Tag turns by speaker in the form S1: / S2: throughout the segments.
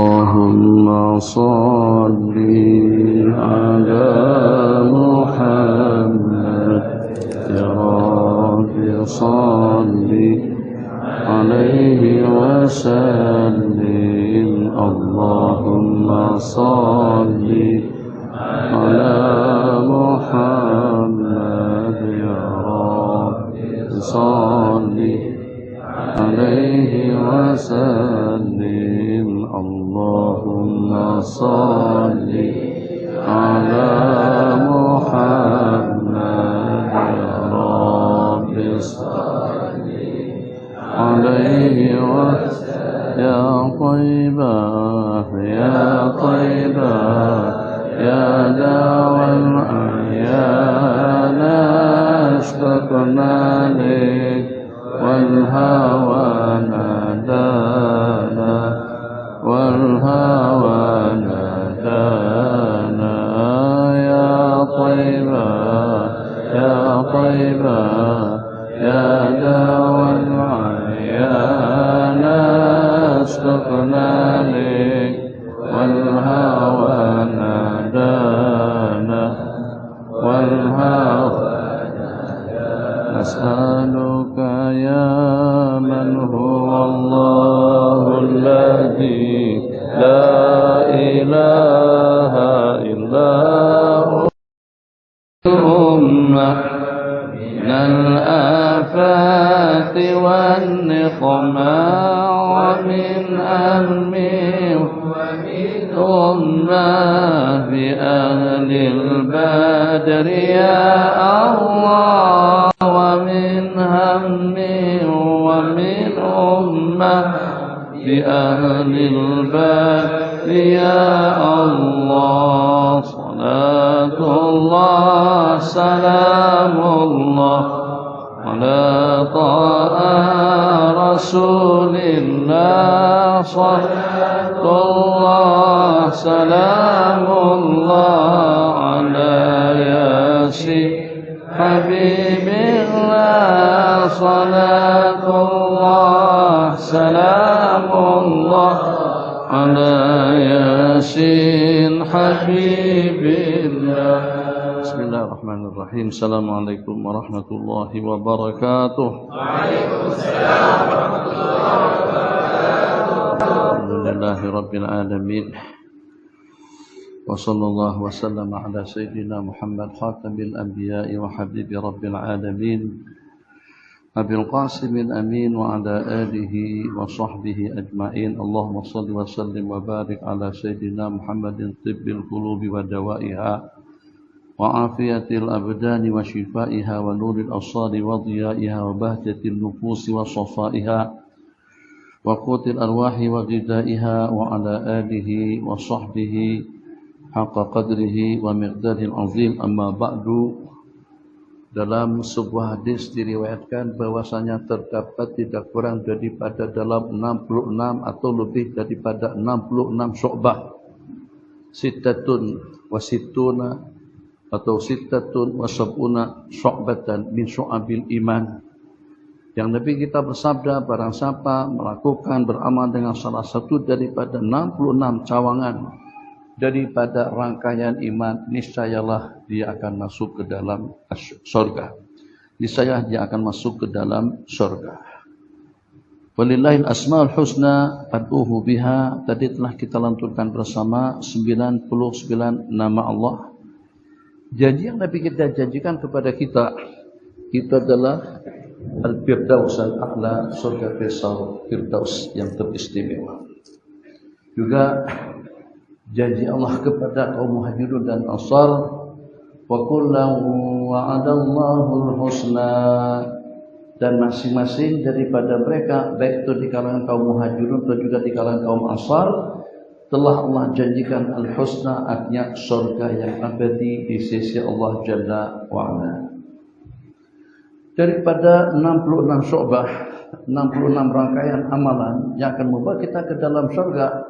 S1: اللهم صل على محمد يا رب صل عليه وسلم اللهم صل على محمد يا رب صل عليه وسلم اللهم صل على محمد يا رب صل عليه وسلم يا طيبة يا طيبة يا داوى الأعيان اشتقنا لك والهوى نادانا والهوى نادانا يا طيبة يا طيبة يا داوى العيان اشتقنا لك والهوى نادانا والهوى نسألك يا من هو الله الذي لا إله إلا هو من الآفات والنقمة ومن أهم بأهل البدر يا الله ومن هم ومن أمة بأهل البدر يا الله صلاة الله سلام الله على طه رسول الله صلاة الله سلام الله على ياسين حبيب الله صلاة الله سلام الله على ياسين حبيب الله بسم الله الرحمن الرحيم السلام عليكم ورحمة الله وبركاته وعليكم السلام ورحمة الله وبركاته الحمد لله رب العالمين وصلى الله وسلم على سيدنا محمد خاتم الأنبياء وحبيب رب العالمين أبي القاسم الأمين وعلى آله وصحبه أجمعين اللهم صل وسلم وبارك على سيدنا محمد طب القلوب ودوائها وعافية الأبدان وشفائها ونور الأبصار وضيائها وبهجة النفوس وصفائها وقوت الأرواح وغذائها وعلى آله وصحبه حق قدره ومقداره العظيم أما بعد. Dalam sebuah hadis diriwayatkan bahwasanya terdapat tidak kurang daripada dalam 66 atau lebih daripada 66 syu'bah sittatun wa sittuna atau sittatun wa sab'una syu'batan min syu'abil iman, yang Nabi kita bersabda barang siapa melakukan beramal dengan salah satu daripada 66 cawangan daripada rangkaian iman, niscayalah dia akan masuk ke dalam surga. Niscaya dia akan masuk ke dalam surga. Walillahil asmaul husna fad'uhu biha. Tadi telah kita lanturkan bersama 99 nama Allah. Janji yang Nabi kita janjikan kepada kita, itu adalah Al-Firdaus Al-A'la, surga Firdaus yang teristimewa. Juga janji Allah kepada kaum Muhajirun dan Ansar, wa kullan wa'adallahu al-husna, dan masing-masing daripada mereka baik itu di kalangan kaum Muhajirun atau juga di kalangan kaum Ansar telah Allah janjikan al-husna, artinya surga yang abadi di sisi Allah Jalla wa'ala. Daripada 66 syu'bah, 66 rangkaian amalan yang akan membawa kita ke dalam surga,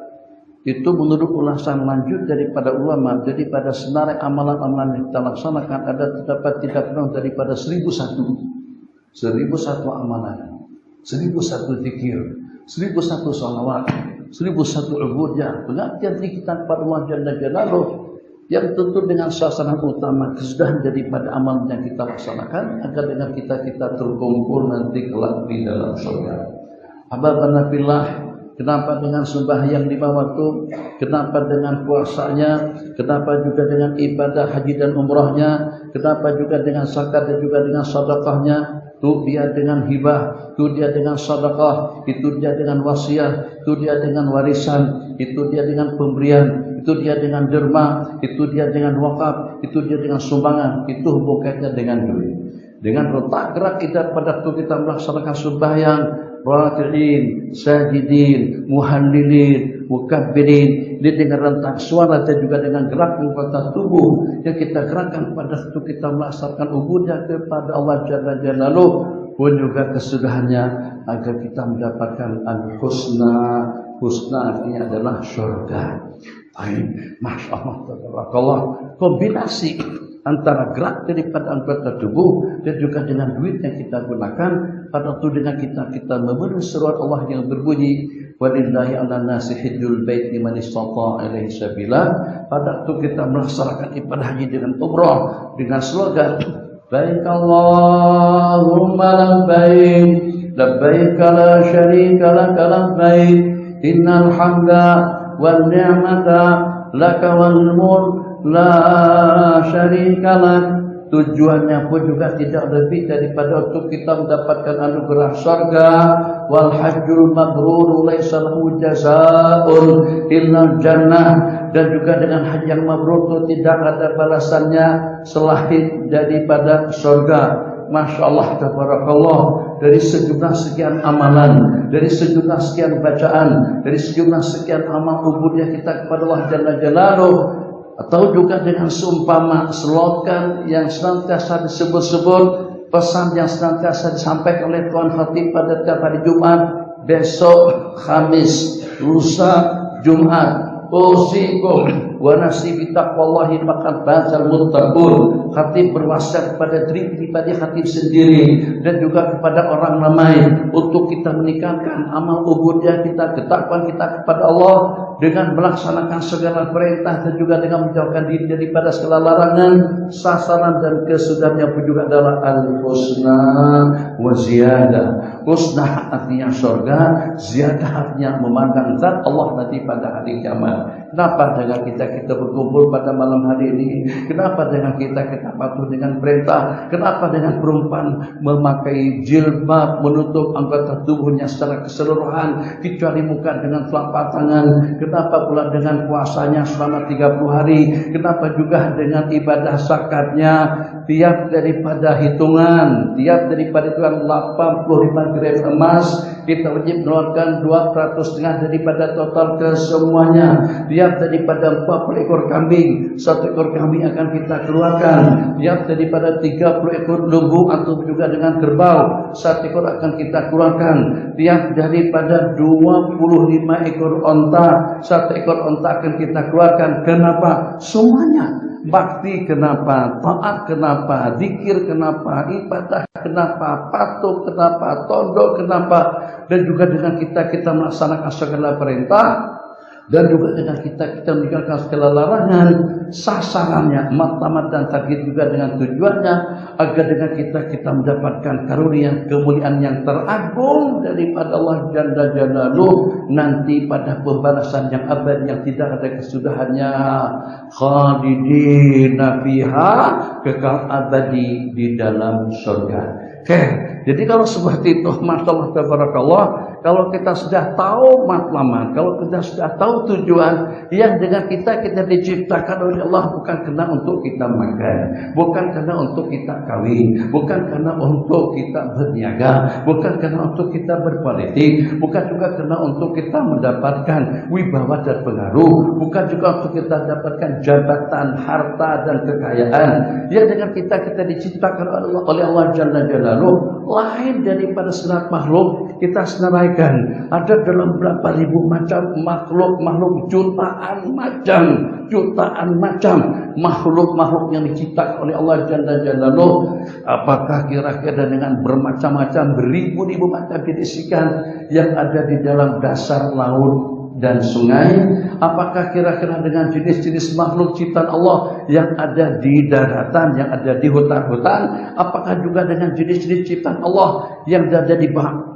S1: itu menurut ulasan lanjut daripada ulama, daripada senarai amalan-amalan yang kita laksanakan terdapat tidak kurang daripada 1001 amalan, 1001 zikir, 1001 salawat, 1001 ubudiyah, pengabdian diri kita kepada Allah Jalla Jalaluh, yang tentu dengan sasaran utama kesudahan daripada amal yang kita laksanakan agar dengan kita terkumpul nanti kelak di dalam surga. Ahbabana fillah, kenapa dengan sembahyang 5 waktu, kenapa dengan puasanya, kenapa juga dengan ibadah haji dan umrahnya, kenapa juga dengan zakat dan juga dengan sedekahnya, itu dia dengan hibah, itu dia dengan sedekah, itu dia dengan wasiat, itu dia dengan warisan, itu dia dengan pemberian, itu dia dengan derma, itu dia dengan wakaf, itu dia dengan sumbangan, itu hubungannya dengan duit. Dengan letak gerak kita pada waktu kita melaksanakan sembahyang, raki'in, sajidin, muhallilin, mukabbirin, ini dengan rentak suara dan juga dengan gerak anggota tubuh yang kita gerakkan pada waktu kita melaksanakan ubudiyah kepada Allah Jalla Jalaluh, pun juga kesudahannya agar kita mendapatkan al-husna. Husna artinya adalah surga. Masya Allah, tabarakallah. Kombinasi antara gerak daripada anggota tubuh dan juga dengan duit yang kita gunakan pada waktu dengan kita memenuhi seruan Allah yang berbunyi walillahi 'alan nasi hajjul bait liman istata'a ilaihi sabila. Pada waktu kita melaksanakan ibadah haji dengan umrah dengan slogan labbaik Allahumma labbaik labbaik la syarika lak labbaik innal hamda wan ni'mata laka wal mulk la syarika lak. Tujuannya pun juga tidak lebih daripada untuk kita mendapatkan anugerah surga. Wal hajjul mabrur laisa lahu jazaa'un illa jannah, dan juga dengan haji yang mabrur itu tidak ada balasannya selain daripada surga. Masya Allah, tabarakallah, dari sejumlah sekian amalan, dari sejumlah sekian bacaan, dari sejumlah sekian amal ubudiyah kita kepada Allah Jalla Jalaluh, atau juga dengan seumpama slogan yang senantiasa disebut-sebut, pesan yang senantiasa disampaikan oleh Tuan Khatib pada tiap hari Jumat, besok Khamis, lusa Jumat, usikum wa nasibi taqwallahi faqad bazal muttaqun. Khatib berwasiat kepada diri pribadi khatib sendiri dan juga kepada orang ramai untuk kita meningkatkan amal ubudiyah kita, ketakwaan kita kepada Allah dengan melaksanakan segala perintah dan juga dengan menjauhkan diri daripada segala larangan. Sasaran dan kesudahannya pun juga adalah al-husna wa ziyadah. Husna artinya surga, ziyadah artinya memandang zat Allah nanti pada hari kiamat. Kenapa dengan kita berkumpul pada malam hari ini? Kenapa dengan kita patuh dengan perintah? Kenapa dengan perempuan memakai jilbab menutup anggota tubuhnya secara keseluruhan kecuali muka dengan telapak tangan? Kenapa pula dengan puasanya selama 30 hari? Kenapa juga dengan ibadah zakatnya tiap daripada hitungan 85 gram emas kita wajib mengeluarkan 2% daripada total kesemuanya. Tiap daripada 40 ekor kambing, 1 ekor kambing akan kita keluarkan. Tiap daripada 30 ekor lembu atau juga dengan kerbau, 1 ekor akan kita keluarkan. Tiap daripada 25 ekor onta, 1 ekor onta akan kita keluarkan. Kenapa? Semuanya. Bakti kenapa, taat kenapa, zikir kenapa, ibadah kenapa, patuh kenapa, tunduk kenapa, dan juga dengan kita melaksanakan segala perintah dan juga dengan kita meninggalkan segala larangan. Sasarannya matlamat dan target juga dengan tujuannya agar dengan kita mendapatkan karunia kemuliaan yang teragung daripada Allah Jalla Jalaluh nanti pada pembalasan yang abadi yang tidak ada kesudahannya, khalidina fiha, kekal abadi di dalam surga. Oke, jadi kalau seperti itu, masyaallah tabarakallah, kalau kita sudah tahu matlamat, kalau kita sudah tahu tujuan yang dengan kita diciptakan oleh Allah, bukan karena untuk kita makan, bukan karena untuk kita kawin, bukan karena untuk kita berniaga, bukan karena untuk kita berpolitik, bukan juga karena untuk kita mendapatkan wibawa dan pengaruh, bukan juga untuk kita dapatkan jabatan, harta dan kekayaan. Yang dengan kita diciptakan oleh Allah Jalla Jalaluh, lain daripada segala makhluk. Kita senaraikan ada dalam berapa ribu macam makhluk jutaan macam makhluk yang diciptakan oleh Allah Jalla Jalaluh. Apakah kira-kira dengan bermacam-macam beribu-ribu macam jenis ikan yang ada di dalam dasar laut dan sungai? Apakah kira-kira dengan jenis-jenis makhluk ciptaan Allah yang ada di daratan, yang ada di hutan-hutan? Apakah juga dengan jenis-jenis ciptaan Allah yang ada di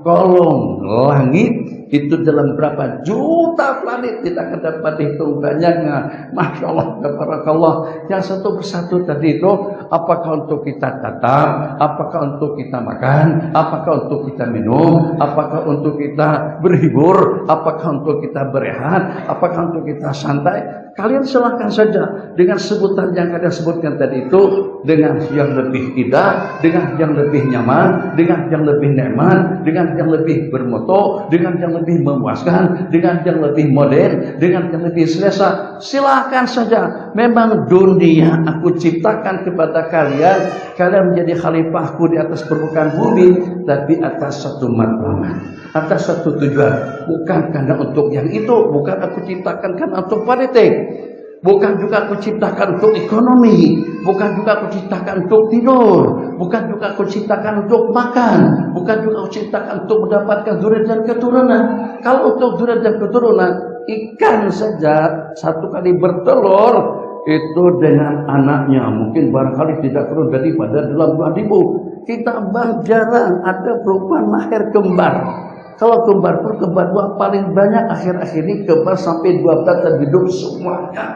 S1: kolong langit? Itu dalam berapa juta planet kita akan dapat hitung banyaknya. Masya Allah, tabarakallah. Yang satu persatu tadi itu, apakah untuk kita tatap, apakah untuk kita makan, apakah untuk kita minum, apakah untuk kita berhibur, apakah untuk kita berehat, apakah untuk kita santai? Kalian silahkan saja dengan sebutan yang kalian sebutkan tadi itu, dengan yang lebih indah, dengan yang lebih nyaman, dengan yang lebih nikmat, dengan yang lebih bermutu, dengan yang lebih memuaskan, dengan yang lebih modern, dengan yang lebih selesa. Silahkan saja. Memang dunia aku ciptakan kepada kalian, kalian menjadi khalifahku di atas permukaan bumi, tapi atas satu matlamat, atas satu tujuan. Bukan karena untuk yang itu, bukan aku ciptakan karena untuk politik, bukan juga aku ciptakan untuk ekonomi, bukan juga aku ciptakan untuk tidur, bukan juga aku ciptakan untuk makan, bukan juga aku ciptakan untuk mendapatkan zuriat dan keturunan. Kalau untuk zuriat dan keturunan, ikan saja satu kali bertelur itu dengan anaknya mungkin barangkali tidak kurang daripada 80.000. Kita jarang ada perempuan lahir kembar. Kalau kembar pun kembar dua paling banyak akhir-akhir ini kembar sampai 12 dan hidup semuanya.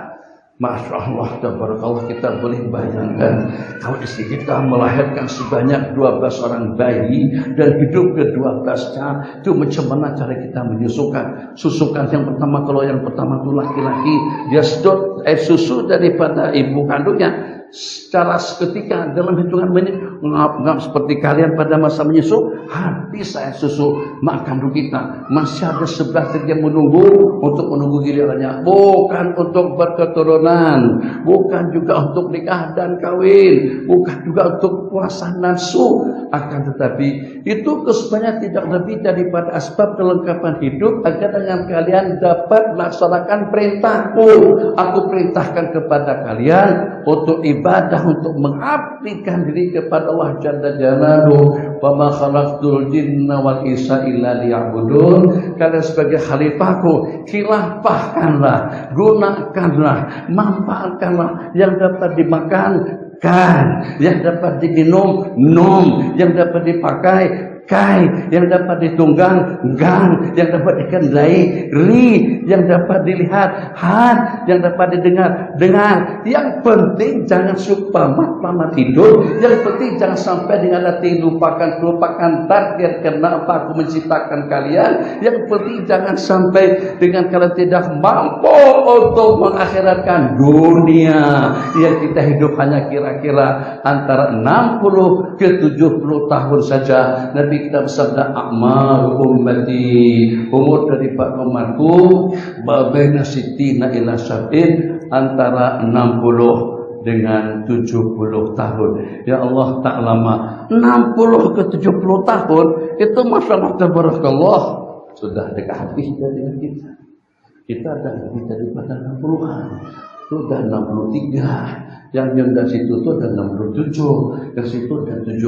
S1: Masya Allah, tabarakallah, kita boleh bayangkan kalau istri kita melahirkan sebanyak 12 orang bayi dan hidup ke-12-nya, itu macam mana cara kita menyusukan? Susukan yang pertama, kalau yang pertama itu laki-laki, dia sedot susu daripada ibu kandungnya secara seketika dalam hitungan menit. Ngap seperti kalian pada masa menyusu, habis saya susu mak kandung kita, masih ada 11 yang menunggu gilirannya. Bukan untuk berketurunan, bukan juga untuk nikah dan kawin, bukan juga untuk puasa nafsu, akan tetapi itu kesebenarnya tidak lebih daripada asbab kelengkapan hidup agar dengan kalian dapat melaksanakan perintahku. Aku perintahkan kepada kalian untuk ibadah, untuk mengabdikan diri kepada Allah Jalla Jalaluhu. Wa ma khalaqtul jinna wal insa illa liya'budun. Kalian sebagai khalifahku, khilafahkanlah, gunakanlah, manfaatkanlah yang dapat dimakan, yang dapat diminum, yang dapat dipakai, yang dapat ditunggang, yang dapat dikendai, yang dapat dilihat, yang dapat didengar, Yang penting jangan suka mat tidur. Yang penting jangan sampai dengan hati lupakan takdir kenapa aku menciptakan kalian. Yang penting jangan sampai dengan kalian tidak mampu untuk mengakhiratkan dunia yang kita hidup hanya kira-kira antara 60 ke 70 tahun saja. Nabi kita bersabda, a'mar ummati, umur dari Pak umatku baina sitina ila sab'in, antara 60 dengan 70 tahun. Ya Allah, tak lama 60 ke 70 tahun itu masyaallah tabarakallah sudah dekat habis dari kita. Kita ada lebih daripada 60-an. Sudah 63. Yang dari situ tuh ada 67, yang situ ada 70,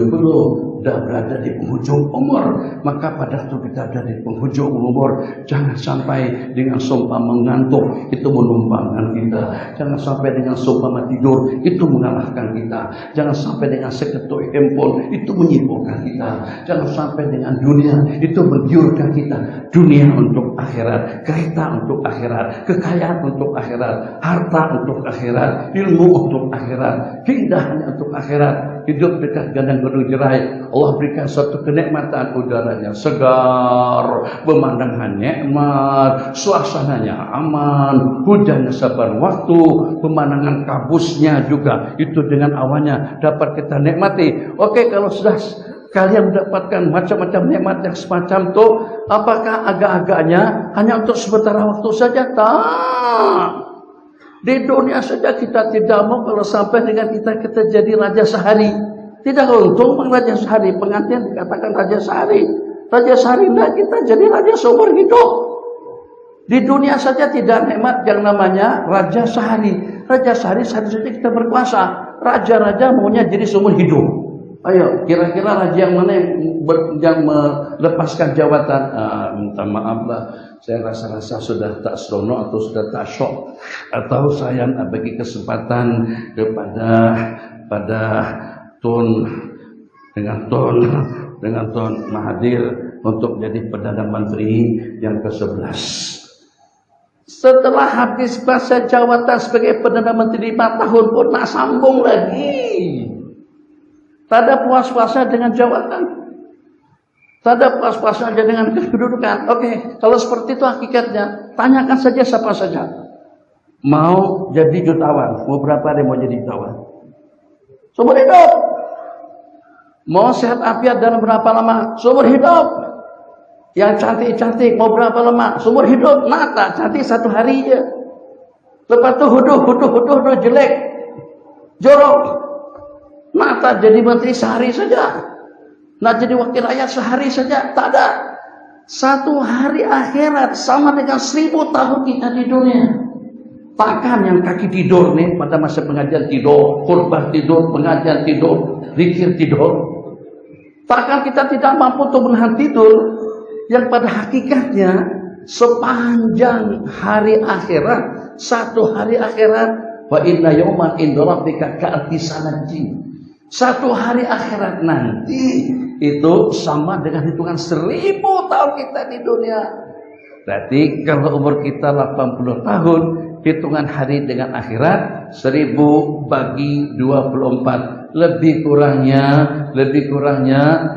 S1: sudah berada di penghujung umur. Maka pada waktu kita ada di penghujung umur, jangan sampai dengan seumpama mengantuk itu menumbangkan kita. Jangan sampai dengan seumpama tidur itu mengalahkan kita. Jangan sampai dengan seketuk handphone itu menyibukkan kita. Jangan sampai dengan dunia itu menggiurkan kita. Dunia untuk akhirat, kereta untuk akhirat, kekayaan untuk akhirat, harta untuk akhirat, ilmu untuk akhirat, keindahan untuk akhirat. Hidup dekat gandang gunung jerai, Allah berikan suatu kenikmatan, udaranya segar, pemandangan nikmat, suasananya aman, hujannya sabar waktu, pemandangan kabusnya juga itu dengan awannya dapat kita nikmati. Oke, kalau sudah kalian mendapatkan macam-macam nikmat yang semacam itu, apakah agak-agaknya hanya untuk sementara waktu saja? Tak. Di dunia saja kita tidak mau kalau sampai dengan kita jadi raja sehari. Tidak untung raja sehari, pengantin dikatakan raja sehari. Raja sehari tidak, kita jadi raja seumur hidup. Di dunia saja tidak nikmat yang namanya raja sehari. Raja sehari saja kita berkuasa. Raja-raja maunya jadi seumur hidup. Ayo, kira-kira raja yang mana yang melepaskan jabatan? Minta maaf lah, saya rasa-rasa sudah tak serono atau sudah tak syok, atau saya bagi kesempatan kepada Tun Mahathir untuk jadi Perdana Menteri yang ke-11. Setelah habis masa jabatan sebagai Perdana Menteri 5 tahun pun nak sambung lagi. Tak ada puas-puasnya dengan jabatan. Tak ada puas-puasnya dengan kedudukan. Oke, kalau seperti itu hakikatnya, tanyakan saja siapa saja. Mau jadi jutawan, mau berapa dia mau jadi jutawan? Seumur hidup. Mau sehat afiat dalam berapa lama? Seumur hidup. Yang cantik-cantik mau berapa lama? Seumur hidup. Mata cantik 1 hari aja. Lepas itu huduh jelek, jorok. Mata jadi menteri sehari saja. Nak jadi wakil rakyat sehari saja. Tak ada. 1 hari akhirat sama dengan 1000 tahun kita di dunia. Takkan yang kaki tidur nih pada masa pengajian tidur, khutbah tidur, pengajian tidur, zikir tidur. Takkan kita tidak mampu untuk menahan tidur. Yang pada hakikatnya sepanjang hari akhirat, 1 hari akhirat, wa inna yawman inda rabbika ka'alfi sanatin. 1 hari akhirat nanti itu sama dengan hitungan 1000 tahun kita di dunia. Berarti kalau umur kita 80 tahun, hitungan hari dengan akhirat 1000 bagi 24. Lebih kurangnya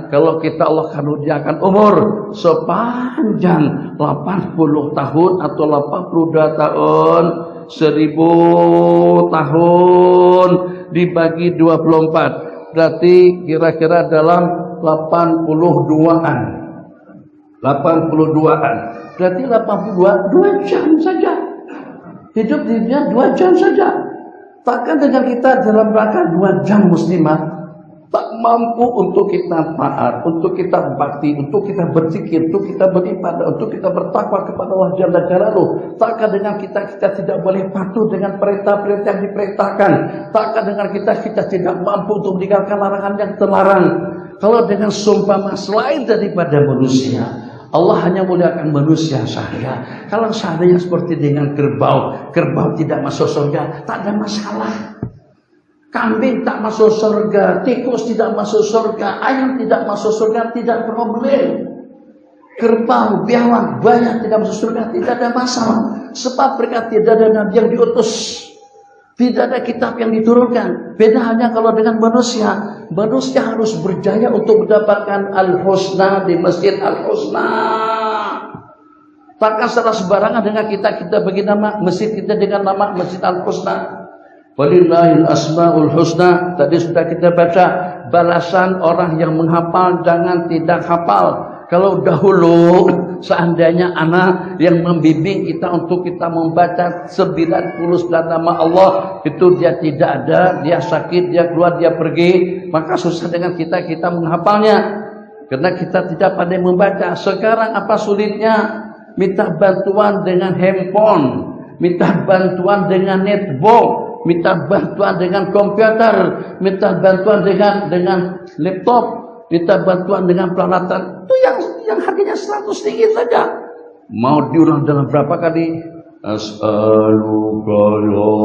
S1: kalau kita Allah karuniakan umur sepanjang 80 tahun atau 82 tahun, 1000 tahun dibagi 24, berarti kira-kira dalam 82-an. Berarti 2 jam saja. Hidup di dunia 2 jam saja. Takkan dengan kita dalam rangka 2 jam muslimah tak mampu untuk kita taat, untuk kita bakti, untuk kita berzikir, untuk kita beribadah, untuk kita bertakwa kepada Allah Jalla Jalaluhu. Takkan dengan kita tidak boleh patuh dengan perintah-perintah yang diperintahkan. Takkan dengan kita tidak mampu untuk meninggalkan larangan yang terlarang. Kalau dengan sumpah selain daripada manusia, Allah hanya muliakan manusia saja. Kalau seandainya seperti dengan kerbau tidak masuk surga, tak ada masalah. Kambing tak masuk surga, tikus tidak masuk surga, ayam tidak masuk surga, tidak problem. Kerbau, biawak, banyak tidak masuk surga, tidak ada masalah. Sebab mereka tidak ada nabi yang diutus, tidak ada kitab yang diturunkan. Beda hanya kalau dengan manusia. Manusia harus berjaya untuk mendapatkan al-husna di masjid al-husna. Takkan secara sembarangan dengan kita bagi nama masjid kita dengan nama masjid al-husna. Walillahil asmaul husna. Tadi sudah kita baca balasan orang yang menghafal jangan tidak hafal. Kalau dahulu seandainya anak yang membimbing kita untuk kita membaca 99 nama Allah itu dia tidak ada, dia sakit, dia keluar, dia pergi, maka susah dengan kita menghafalnya karena kita tidak pandai membaca. Sekarang apa sulitnya? Minta bantuan dengan handphone, minta bantuan dengan netbook, minta bantuan dengan komputer, minta bantuan dengan laptop, minta bantuan dengan peralatan itu yang harganya 100 ringgit saja. Mau diulang dalam berapa kali? As'aluka ya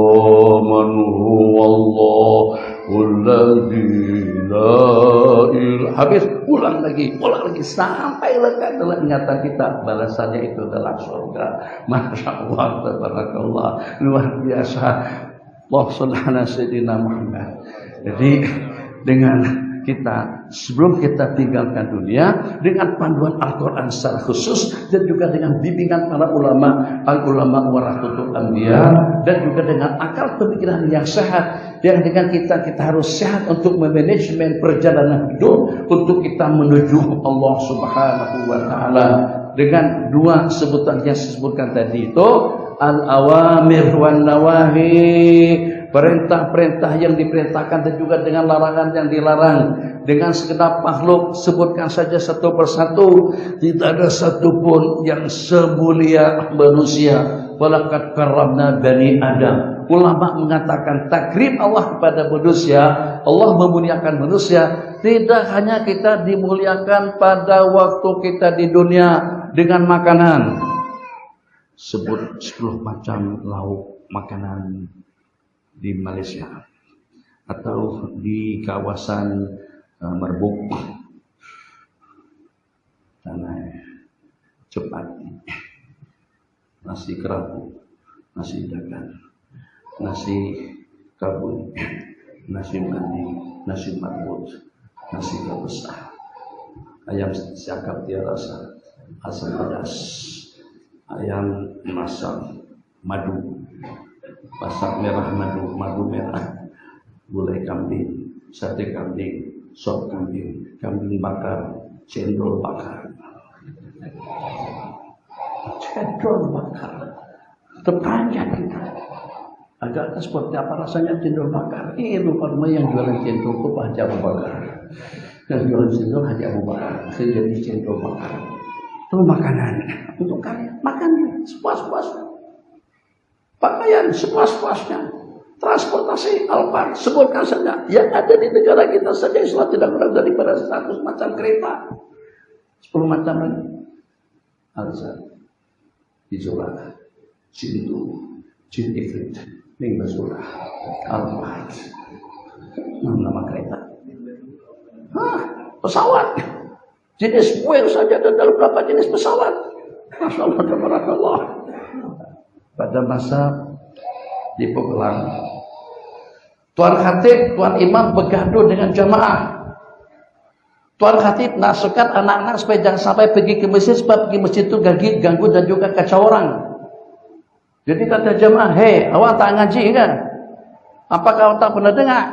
S1: man huwallahul ladzi la ilaha. Habis ulang lagi sampai lengkap dalam ingatan kita. Balasannya itu adalah surga. Masya Allah, tabarakallah, luar biasa. Allahumma shalli ala sayyidina Muhammad. Jadi dengan kita sebelum kita tinggalkan dunia dengan panduan Al-Quran secara khusus dan juga dengan bimbingan para ulama, al-ulama warahatul anbiya, dan juga dengan akal pemikiran yang sehat, yang dengan kita harus sehat untuk memanajemen perjalanan hidup untuk kita menuju Allah Subhanahu wa taala dengan 2 sebutan yang disebutkan tadi itu al-awamir wan nawahi. Perintah-perintah yang diperintahkan dan juga dengan larangan yang dilarang. Dengan segenap makhluk sebutkan saja satu persatu, tidak ada satupun yang semulia manusia. Walaqad karramna bani Adam. ulama mengatakan takrim Allah kepada manusia, Allah memuliakan manusia, tidak hanya kita dimuliakan pada waktu kita di dunia dengan makanan. Sebut 10 macam lauk makanan di Malaysia atau di kawasan Merbuk, tanah cepat, nasi kerapu, nasi dagang, nasi kabul, nasi mandi, nasi marbut, nasi kabesar, ayam siakap dia rasa, asam pedas, ayam masak madu, masak merah madu merah, gulai kambing, sate kambing, sop kambing, kambing bakar, cendol bakar. Cendol bakar. Tertanya kita. Agak seperti apa rasanya cendol bakar? Rupa-rupa yang jualan cendol itu Haji Abu Bakar. Yang jualan cendol Haji Abu Bakar. Saya jadi cendol bakar. Itu makanan. Untuk kalian. Makan sepuas-puasnya. Pakaian sepuas-puasnya. Transportasi Alphard, sebutkan saja. Yang ada di negara kita saja Islam tidak kurang daripada 100 macam kereta. 10 macam lagi. Alza, Izola, Cintu, Cin Ifrit, Ning Basura, Alphard. Nama kereta. Pesawat. Jenis Boeing saja ada dalam berapa jenis pesawat. Masya Allah, tabarakallah. Pada masa di Pogelang, Tuan Khatib, Tuan Imam bergaduh dengan jamaah. Tuan Khatib nasihatkan anak-anak supaya jangan sampai pergi ke masjid, sebab pergi masjid itu ganggu dan juga kacau orang. Jadi kata jamaah, hei, awak tak ngaji kan? Apakah awak tak pernah dengar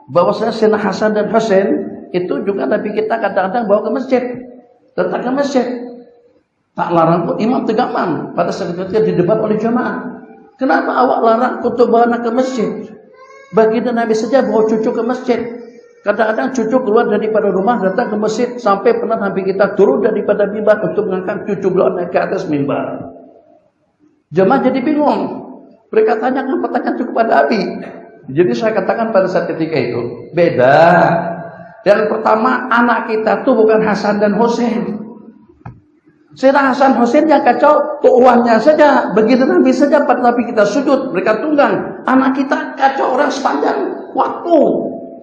S1: bahwasanya Sayyidina Hasan dan Husain itu juga Nabi kita kadang-kadang bawa ke masjid, datang ke masjid. Tak larang pun imam tegaman pada saat itu didebat oleh jamaah. Kenapa awak larang untuk bawa anak ke masjid? Baginda Nabi saja bawa cucu ke masjid. Kadang-kadang cucu keluar daripada rumah datang ke masjid, sampai pernah Nabi kita turun daripada mimbar untuk mengangkat cucu beliau naik ke atas mimbar. Jemaah jadi bingung. Mereka tanyakan pertanyaan itu kepada Abi. Jadi saya katakan pada saat ketika itu beda. Yang pertama, anak kita tuh bukan Hasan dan Husain. Sayyidina Hasan Husain yang kacau uangnya saja. Begitu Nabi saja pada Nabi kita sujud, mereka tunggang. Anak kita kacau orang sepanjang waktu.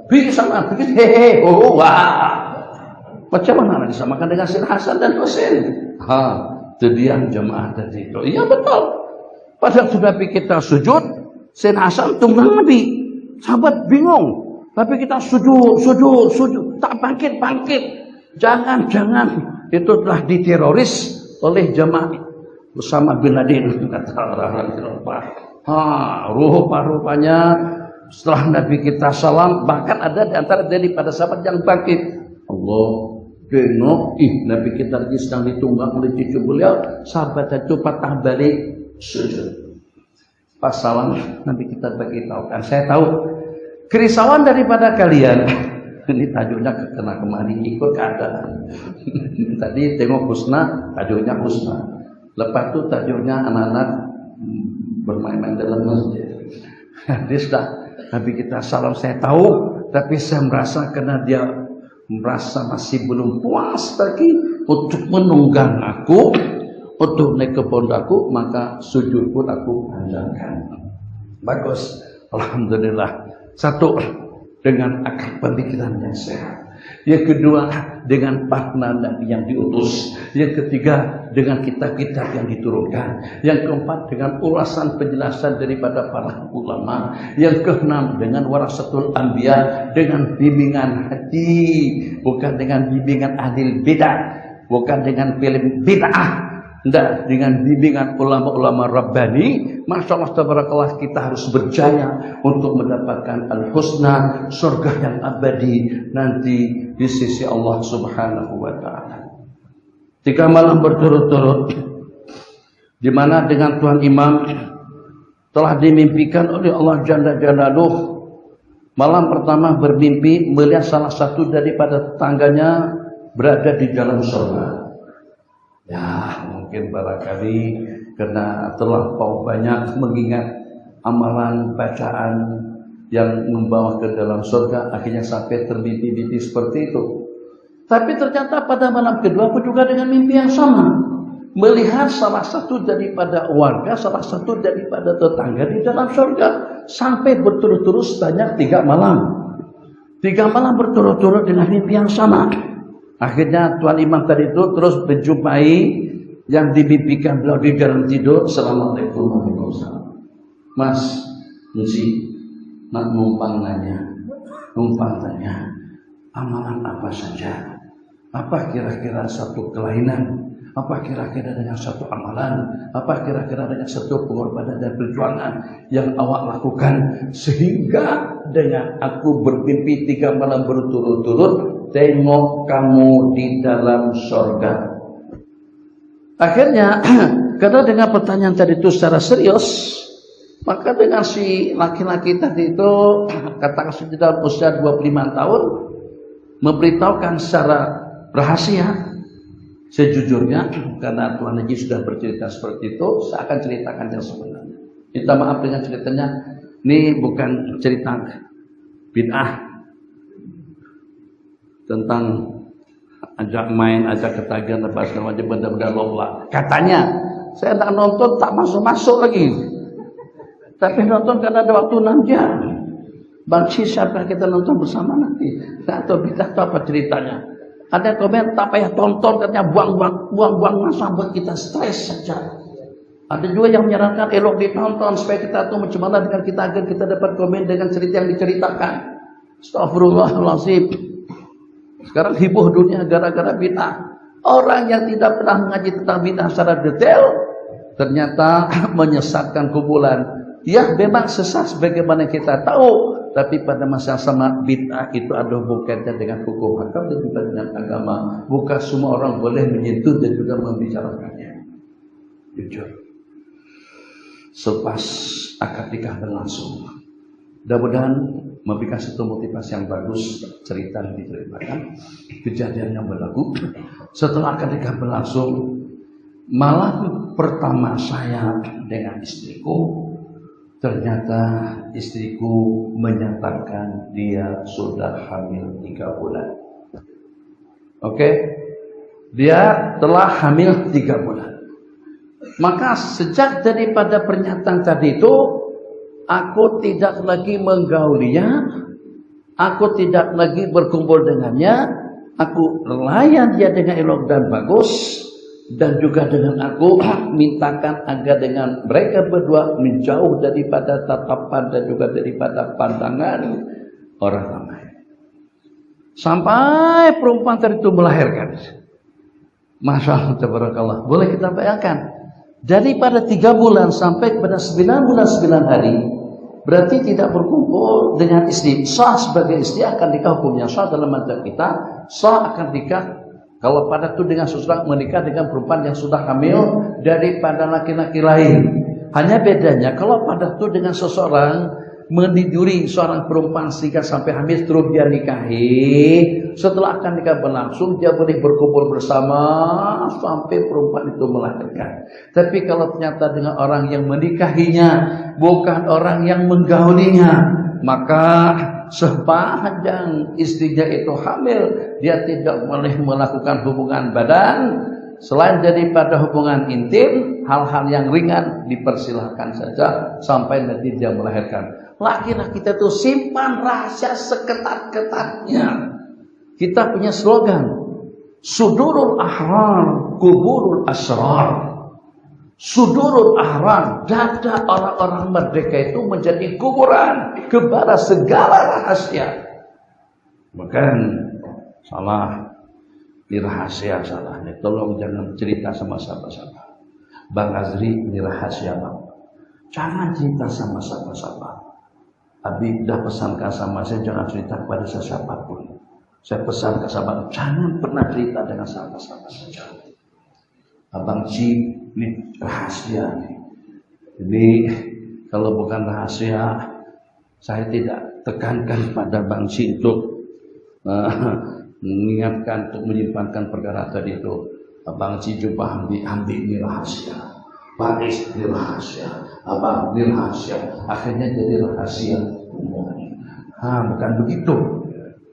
S1: Bisa begitu, hehe, wah. Macam mana disamakan dengan Sayyidina Hasan dan Husain? Terdiam jemaah tadi itu. Iya betul. Pada Nabi kita sujud, Sayyidina Hasan tunggang Nabi. Sahabat bingung. Tapi kita sujud. Tak bangkit. Jangan. Itu telah diteroris oleh jemaah bersama bin Laden. Kata orang-orang di Eropa. Rupa-rupanya setelah Nabi kita salam, bahkan ada di antara daripada sahabat yang bangkit. Allah, tengok, Nabi kita lagi sedang ditunggang oleh cucu beliau. Sahabat itu patah balik sujud. Pas salam, Nabi kita beritahu kan, saya tahu kerisauan daripada kalian. Ini tajuknya kena kemari ikut keadaan. Tadi tengok husna, tajuknya husna. Lepas itu tajuknya anak-anak bermain-main dalam masjid. Dia sudah Nabi kita salam, saya tahu, tapi saya merasa karena dia merasa masih belum puas lagi untuk menunggang aku, untuk naik ke pondokku, maka sujud pun aku panjangkan. Bagus, alhamdulillah. Satu, dengan akal pemikiran yang sehat. Yang kedua, dengan partner Nabi yang diutus. Yang ketiga, dengan kitab-kitab yang diturunkan. Yang keempat, dengan ulasan penjelasan daripada para ulama. Yang keenam, dengan warasatul anbiya, dengan bimbingan hati, bukan dengan bimbingan ahli bidah, bukan dengan film bid'ah. Tidak, dengan bimbingan ulama-ulama Rabbani. Masya Allah tabarakallah, kita harus berjaya untuk mendapatkan al-husna, surga yang abadi nanti di sisi Allah subhanahu wa ta'ala. 3 malam berturut-turut, di mana dengan Tuhan Imam telah dimimpikan oleh Allah Jalla Jalaluh. Malam pertama bermimpi melihat salah satu daripada tetangganya berada di dalam surga. Ya, mungkin barangkali karena terlampau banyak mengingat amalan bacaan yang membawa ke dalam surga, akhirnya sampai termimpi-mimpi seperti itu. Tapi ternyata pada malam kedua aku juga dengan mimpi yang sama, melihat salah satu daripada warga, salah satu daripada tetangga di dalam surga, sampai berturut-turut sebanyak 3 malam. 3 malam berturut-turut dengan mimpi yang sama. Akhirnya Tuan Imam tadi itu terus menjumpai yang dimimpikan beliau di dalam tidur. Assalamualaikum warahmatullahi wabarakatuh. Mas, Nusi, nak numpang tanya, amalan apa saja? Apa kira-kira satu kelainan? Apa kira-kira dengan satu amalan? Apa kira-kira dengan satu pengorbanan dan perjuangan yang awak lakukan sehingga dengan aku bermimpi 3 malam berturut-turut tengok kamu di dalam surga? Akhirnya karena dengan pertanyaan tadi itu secara serius, maka dengan si laki-laki tadi itu katakan sudah usia 25 tahun memberitahukan secara rahasia, sejujurnya karena Tuan Haji sudah bercerita seperti itu, saya akan ceritakan yang sebenarnya. Minta maaf dengan ceritanya, ini bukan cerita bid'ah tentang ajak main, ajak ketagihan apa segala macam benda-benda lomba. Katanya saya tak nonton, tak masuk lagi. Tapi nonton karena ada waktu 6 jam. Bangsi siapa kita nonton bersama nanti? Tak tahu bid'ah atau apa ceritanya. Ada komen tak payah tonton, katanya buang-buang masa buat kita stres saja. Ada juga yang menyarankan elok ditonton supaya kita tahu macam mana dengan kita agar kita dapat komen dengan cerita yang diceritakan. Astagfirullahaladzim. Sekarang heboh dunia gara-gara bid'ah. Orang yang tidak pernah mengaji tentang bid'ah secara detail ternyata menyesatkan kumpulan. Ya memang sesat sebagaimana kita tahu, tapi pada masa sama bid'ah itu ada hubungannya dengan hukum hakam dan juga dengan agama. Bukan semua orang boleh menyentuh dan juga membicarakannya. Jujur. Selepas akad nikah berlangsung, mudah-mudahan memberikan satu motivasi yang bagus cerita yang diceritakan, kejadian yang berlaku. Setelah akad nikah berlangsung, malam pertama saya dengan istriku, ternyata istriku menyatakan dia sudah hamil 3 bulan. Oke, dia telah hamil 3 bulan. Maka sejak daripada pernyataan tadi itu, aku tidak lagi menggaulinya, aku tidak lagi berkumpul dengannya, aku layan dia dengan elok dan bagus. Dan juga dengan aku mintakan agar dengan mereka berdua menjauh daripada tatapan dan juga daripada pandangan orang ramai. Sampai perempuan tadi itu melahirkan. Masya Allah, tabarakallah. Boleh kita bayangkan, daripada 3 bulan sampai kepada 9 bulan 9 hari, berarti tidak berkumpul dengan istri. Sah sebagai istri akan nikah, hukumnya sah dalam mazhab kita. Sah akan nikah kalau pada itu dengan seseorang menikah dengan perempuan yang sudah hamil daripada laki-laki lain. Hanya bedanya kalau pada itu dengan seseorang meniduri seorang perempuan sehingga sampai hamil terus dia nikahi. Setelah akan nikah berlangsung dia boleh berkumpul bersama sampai perempuan itu melahirkan. Tapi kalau ternyata dengan orang yang menikahinya bukan orang yang menggaulinya, maka sepanjang istrinya itu hamil, dia tidak boleh melakukan hubungan badan selain daripada hubungan intim. Hal-hal yang ringan dipersilahkan saja sampai nanti dia melahirkan. Laki-laki kita tuh simpan rahasia seketat-ketatnya. Kita punya slogan, Sudurul ahrar kuburul asrar. Sudurul ahrar, dada orang-orang merdeka itu menjadi kuburan kepada segala rahasia. Bukan salah, ini rahasia salah. Tolong jangan cerita sama siapa-siapa. Bang Azri, ini rahasia bang. Jangan cerita sama siapa-siapa. Abi dah pesankan sama saya, jangan cerita kepada siapapun. Saya pesan ke sahabat, jangan pernah cerita dengan siapa-siapa saja. Abang Ci, ini rahasia nih. Ini kalau bukan rahasia, saya tidak tekankan pada Bang Ci untuk mengingatkan, untuk menyimpankan perkara tadi itu. Abang Ci jumpa ambil ini rahasia. Baris rahasia, apa rahasia, akhirnya jadi rahasia umum. Bukan begitu.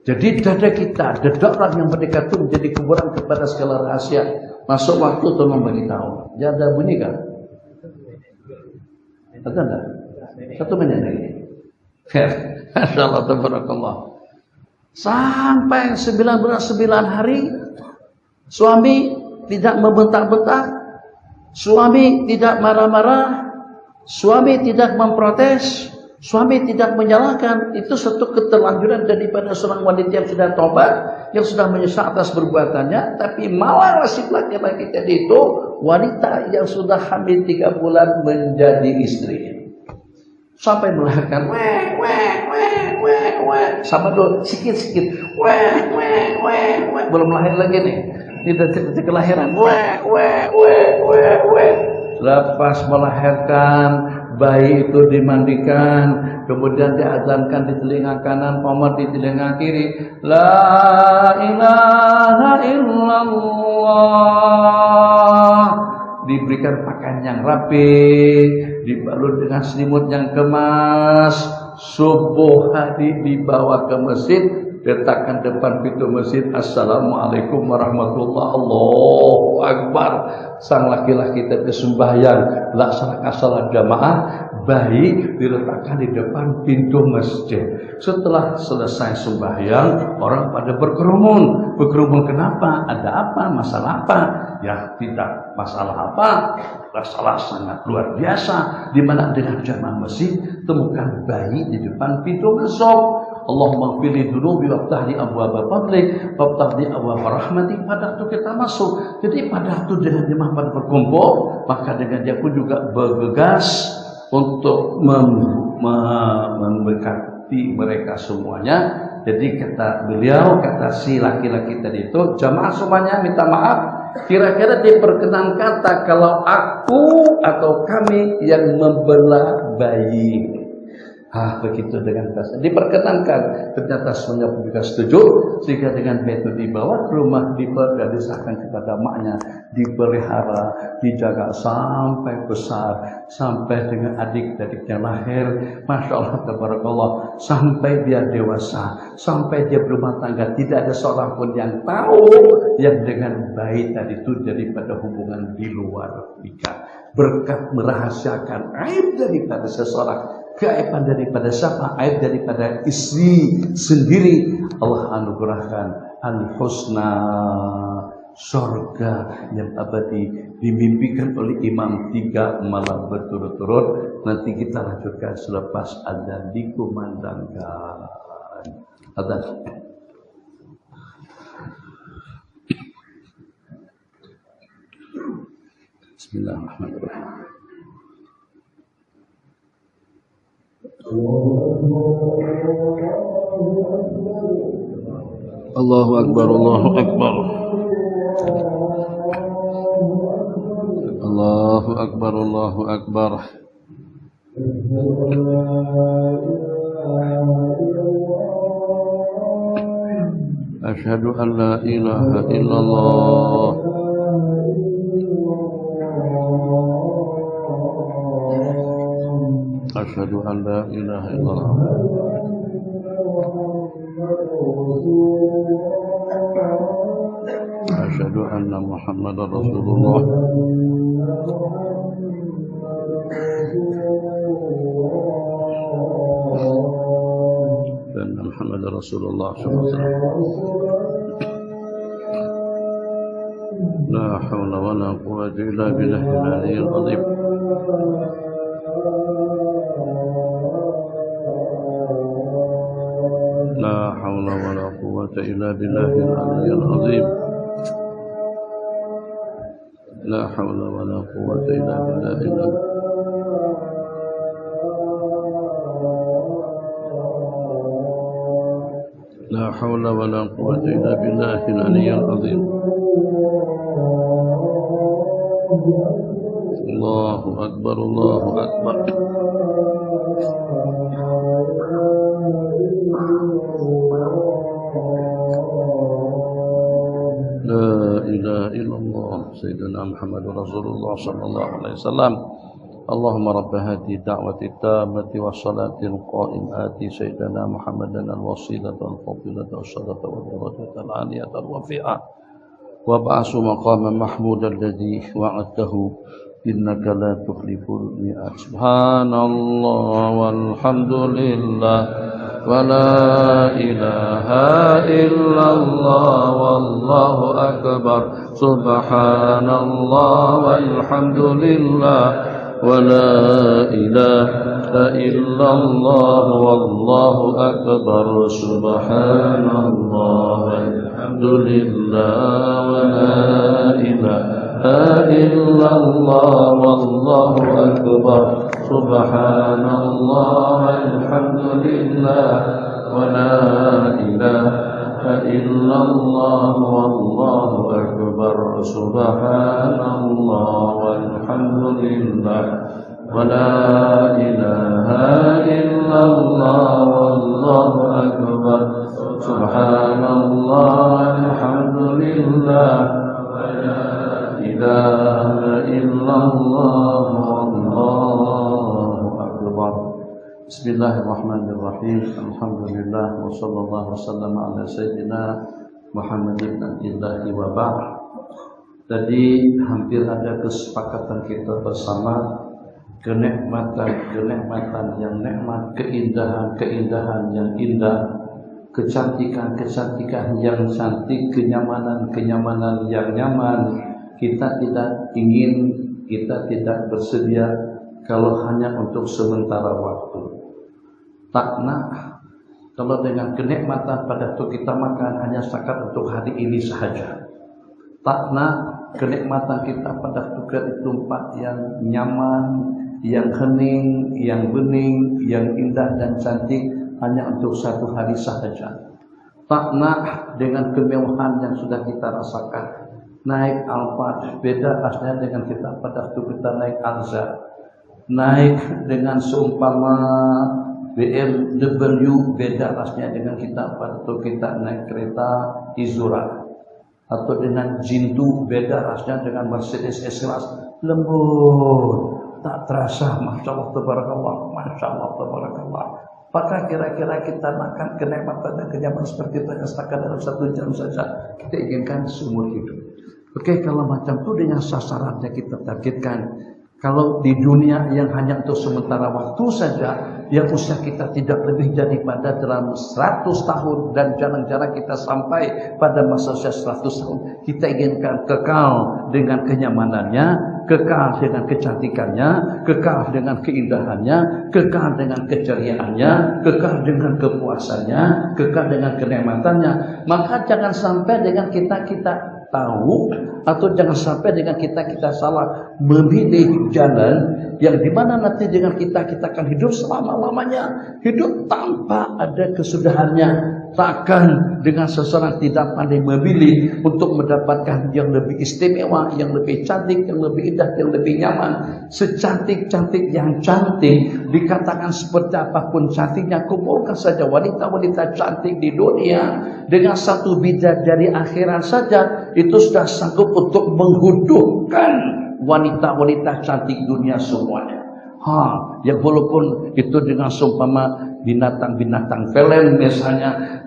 S1: Jadi dada kita, dada orang yang merdeka itu menjadi kuburan kepada segala rahasia. Masuk waktu untuk memberitahu. Jada bunyi kan? Ada enggak? 1 menit lagi. Masya Allah, tabarakallah. Sampai 99 hari, suami tidak membentak-bentak, suami tidak marah-marah, suami tidak memprotes, suami tidak menyalahkan. Itu satu keterlanjuran daripada seorang wanita yang sudah tobat, yang sudah menyesal atas perbuatannya. Tapi malah nasib laki-laki tadi itu wanita yang sudah hamil 3 bulan menjadi istri, sampai melahirkan sama dulu sikit-sikit belum lahir lagi nih, detik kelahiran lepas melahirkan, bayi itu dimandikan, kemudian diazankan di telinga kanan, qomat di telinga kiri, la ilaha illallah, diberikan pakaian yang rapi, dibalut dengan selimut yang kemas. Subuh hari dibawa ke masjid, letakkan depan pintu masjid, assalamualaikum warahmatullahi, Allahu akbar. Sang laki-laki tadi sembahyang, laksanakan salat jamaah, bayi diletakkan di depan pintu masjid. Setelah selesai sembahyang, orang pada berkerumun. Berkerumun kenapa? Ada apa? Masalah apa? Ya tidak masalah apa, masalah sangat luar biasa, di mana dengan jamaah masjid temukan bayi di depan pintu masuk. Allahumma ighfirli dzunubi waftah li abwaaba fadlik waftah li abwaaba rahmatik. Pada waktu kita masuk, jadi pada waktu dengan jemaah pada berkumpul, maka dengan dia pun juga bergegas untuk memberkati mereka semuanya. Jadi kata beliau, kata si laki-laki tadi itu, jamaah semuanya minta maaf, kira-kira diperkenankan tak kalau aku atau kami yang membelah bayi. Begitu dengan bahasa diperkenankan. Ternyata semuanya juga setuju, sehingga dengan itu dibawa ke rumah, diserahkan kepada maknya, dipelihara, dijaga sampai besar, sampai dengan adik-adiknya lahir. Masya Allah, tabarakallah, sampai dia dewasa, sampai dia berumah tangga. Tidak ada seorang pun yang tahu yang dengan bayi tadi itu daripada hubungan di luar nikah. Berkat merahasiakan aib daripada seseorang, keaiban daripada siapa? Aib daripada istri sendiri. Allah anugerahkan al-husna, surga yang abadi, dimimpikan oleh imam 3 malam berturut-turut. Nanti kita lanjutkan selepas adzan dikumandangkan. Adzan. Bismillahirrahmanirrahim. Allahu akbar, Allahu akbar. Allahu akbar, Allahu akbar. Asyhadu an la ilaha illallah. Asyhadu an la ilaha illallah. Asyhadu anna Muhammadar Rasulullah. Dan Muhammadar Rasulullah sallallahu alaihi wasallam. La haula wala quwwata illa billahil aliyyil azim. لا حول ولا قوة إلا بالله العلي العظيم. لا حول ولا قوة إلا بالله العلي. لا حول ولا قوة إلا بالله العلي العظيم. الله أكبر، الله أكبر. لا إله إلا الله سيدنا محمد رسول الله صلى الله عليه وسلم اللهم رب هذه الدعوة التامة والصلاة القائمة آتي سيدنا محمدا الوسيلة والفضيلة والصلاة والدرجة العالية الرفيعة وابعث مقاما محمودا الذي وعدته إنك لا تخلف الميعاد سبحان الله والحمد لله ولا إله إلا الله والله أكبر سبحان الله والحمد لله ولا إله إلا الله والله أكبر سبحان الله والحمد لله ولا إله إلا الله والله أكبر سبحان الله والحمد لله ولا إله إلا الله والله أكبر سبحان الله والحمد لله ولا إله إلا الله والله أكبر سبحان الله والحمد لله ولا إله إلا الله والله أكبر بسم الله الرحمن الرحيم الحمد لله وصلى الله وسلم على سيدنا Muhammad bin Abdillah wa ba'd. Tadi hampir ada kesepakatan kita bersama kenikmatan yang nikmat, keindahan yang indah, kecantikan yang cantik, kenyamanan yang nyaman. Kita tidak ingin, kita tidak bersedia kalau hanya untuk sementara waktu. Tak nak kalau dengan kenikmatan pada waktu kita makan hanya setakat untuk hari ini sahaja. Tak nak kenikmatan kita pada waktu tempat yang nyaman, yang hening, yang bening, yang indah dan cantik hanya untuk satu hari sahaja. Tak nak dengan kemewahan yang sudah kita rasakan. Naik Alphard beda rasanya dengan kita pada waktu kita naik Alza. Naik dengan seumpama BMW beda rasanya dengan kita pada waktu kita naik kereta Izura. Atau dengan Jintu beda rasanya dengan Mercedes S-Class. Lembut, tak terasa, Masya Allah Tabarakallah, Masya Allah Tabarakallah. Apakah kira-kira kita makan kenikmatan dan kenyamanan seperti itu hanya setakat dalam 1 jam saja? Kita inginkan seumur hidup. Oke, kalau macam itu dengan sasarannya kita targetkan. Kalau di dunia yang hanya untuk sementara waktu saja, yang usia kita tidak lebih daripada dalam 100 tahun dan jarang-jarang kita sampai pada masa usia 100 tahun, kita inginkan kekal dengan kenyamanannya, kekal dengan kecantikannya, kekal dengan keindahannya, kekal dengan keceriaannya, kekal dengan kepuasannya, kekal dengan kenikmatannya. Maka jangan sampai dengan kita tahu, atau jangan sampai dengan kita salah memilih jalan yang dimana nanti dengan kita akan hidup selama-lamanya, hidup tanpa ada kesudahannya. Takkan dengan seseorang tidak pandai memilih untuk mendapatkan yang lebih istimewa, yang lebih cantik, yang lebih indah, yang lebih nyaman. Secantik-cantik yang cantik, dikatakan seperti apapun cantiknya, kumpulkan saja wanita-wanita cantik di dunia dengan satu bidadari akhirat saja, itu sudah sanggup untuk menghuduhkan wanita-wanita cantik dunia semuanya. Yang walaupun itu dengan seumpama binatang-binatang film misalnya,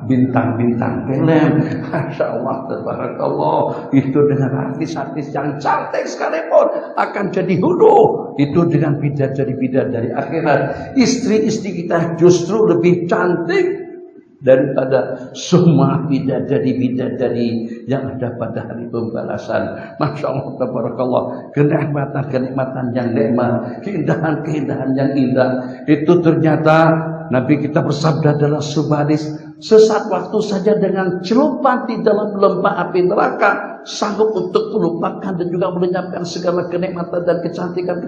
S1: bintang-bintang film, Masya Allah Tabarakallah, itu dengan artis-artis yang cantik sekalipun akan jadi hulu. Itu dengan bidadari-bidadari akhirat. Istri-istri kita justru lebih cantik daripada semua bidadari-bidadari yang ada pada hari pembalasan. Masya Allah Tabarakallah, kenikmatan yang nikmat, keindahan yang indah. Itu ternyata Nabi kita bersabda dalam sebuah hadis, sesaat waktu saja dengan celupan di dalam lembah api neraka sanggup untuk melupakan dan juga melenyapkan segala kenikmatan dan kecantikan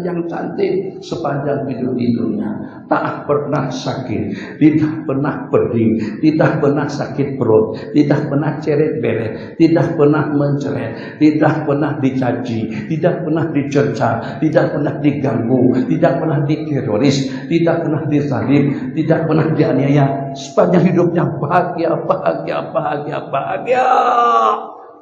S1: yang cantik sepanjang hidup di dunia. Tak pernah sakit, tidak pernah pedih, tidak pernah sakit perut, tidak pernah ceret-beret, tidak pernah menceret, tidak pernah dicaci, tidak pernah dicerca, tidak pernah diganggu, tidak pernah diteroris, tidak pernah disalib, tidak pernah dianiaya. sepanjang hidupnya bahagia, bahagia, bahagia, bahagia.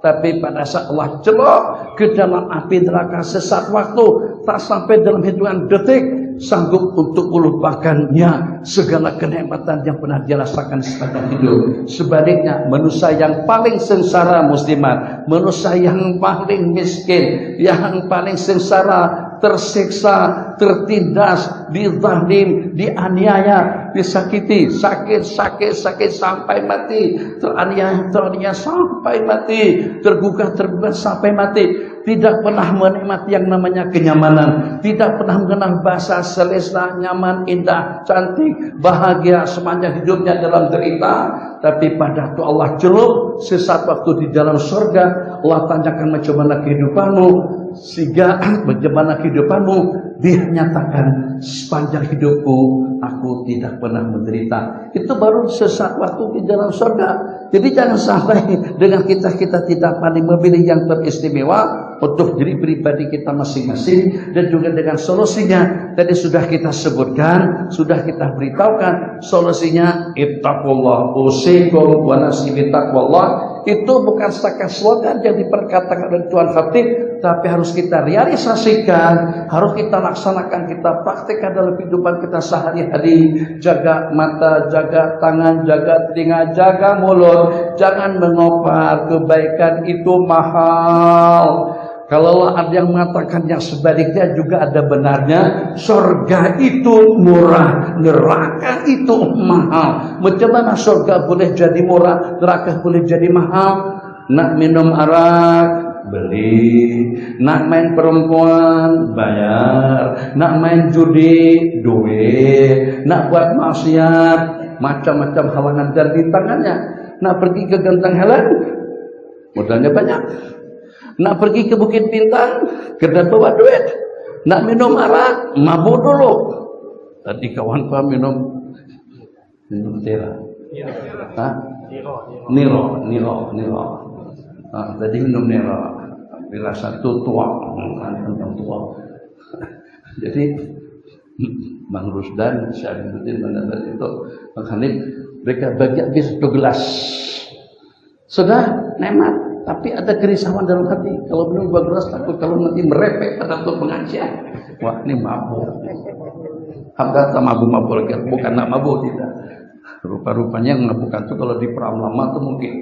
S1: Tapi pada saat Allah celok ke dalam api neraka sesaat waktu, tak sampai dalam hitungan detik sanggup untuk melupakannya segala kenikmatan yang pernah dia rasakan sepanjang hidup. Sebaliknya, manusia yang paling sengsara muslimat, manusia yang paling miskin, yang paling sengsara, tersiksa, tertindas, dizalim, dianiaya, disakiti, sakit sampai mati, teraniaya sampai mati, tergugah sampai mati. Tidak pernah menikmati yang namanya kenyamanan, tidak pernah mengenal bahasa selesa, nyaman, indah, cantik, bahagia sepanjang hidupnya dalam derita. Tapi pada waktu Allah celup sesaat waktu di dalam surga, Allah tanyakan macam mana kehidupanmu, sehingga bagaimana kehidupanmu, dia nyatakan sepanjang hidupku aku tidak pernah menderita. Itu baru sesaat waktu di dalam surga. Jadi jangan sampai dengan kita tidak pandai memilih yang teristimewa untuk diri pribadi kita masing-masing, dan juga dengan solusinya tadi sudah kita sebutkan, sudah kita beritahukan solusinya. Ittaqullah usikum wa nafsi bittaqwallah. Itu bukan setakat slogan yang diperkatakan oleh Tuan Khatib, tapi harus kita realisasikan, harus kita laksanakan, kita praktekkan dalam kehidupan kita sehari-hari. Jaga mata, jaga tangan, jaga telinga, jaga mulut. Jangan mengopar, kebaikan itu mahal. Kalau ada yang mengatakan yang sebaliknya juga ada benarnya. Surga itu murah, neraka itu mahal. Macam mana surga boleh jadi murah, neraka boleh jadi mahal? Nak minum arak, beli. Nak main perempuan, bayar. Nak main judi, duit. Nak buat maksiat, macam-macam halangan dan rintangannya. Nak pergi ke Genteng Helen, modalnya banyak. Nak pergi ke Bukit Bintang, kena bawa duit. Nak minum arak, mabuk dulu. Tadi kawan kau minum tera. Niro. Tadi minum Niro. Bila satu tua. Jadi Bang Rusdan, Syarifuddin, itu Bang Hanif, mereka bagi habis 2 gelas. Sudah nikmat. Tapi ada kerisauan dalam hati. Kalau minum 2 gelas, takut kalau nanti merepek pada waktu pengajian. Wah, ini mabuk. Hamzah mabuk-mabuk lagi. Bukan nak mabuk, tidak. Rupa-rupanya mengabukan itu kalau di peram lama itu mungkin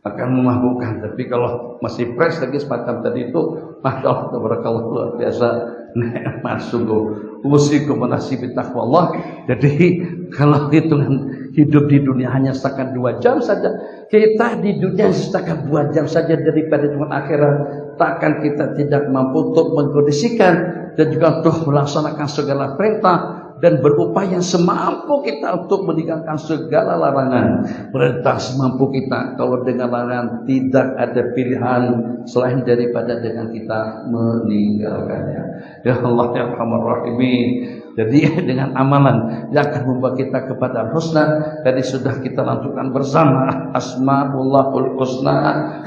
S1: akan memabukkan. Tapi kalau masih fresh lagi semacam tadi itu, Masya Allah, tabarakallah, luar biasa. Nikmat sungguh. Usikum wa nafsi bittaqwallah. Jadi kalau hitungan hidup di dunia hanya setakat 2 jam saja, kita di dunia setakat 2 jam saja daripada dengan akhirat, takkan kita tidak mampu untuk mengkondisikan dan juga untuk melaksanakan segala perintah dan berupaya semampu kita untuk meninggalkan segala larangan. Perintah semampu kita. Kalau dengan larangan tidak ada pilihan selain daripada dengan kita meninggalkannya. Ya Allah ya Arhamar Rahimin. Jadi dengan amalan yang akan membawa kita kepada husna, tadi sudah kita lakukan bersama. Asmaullahul husna,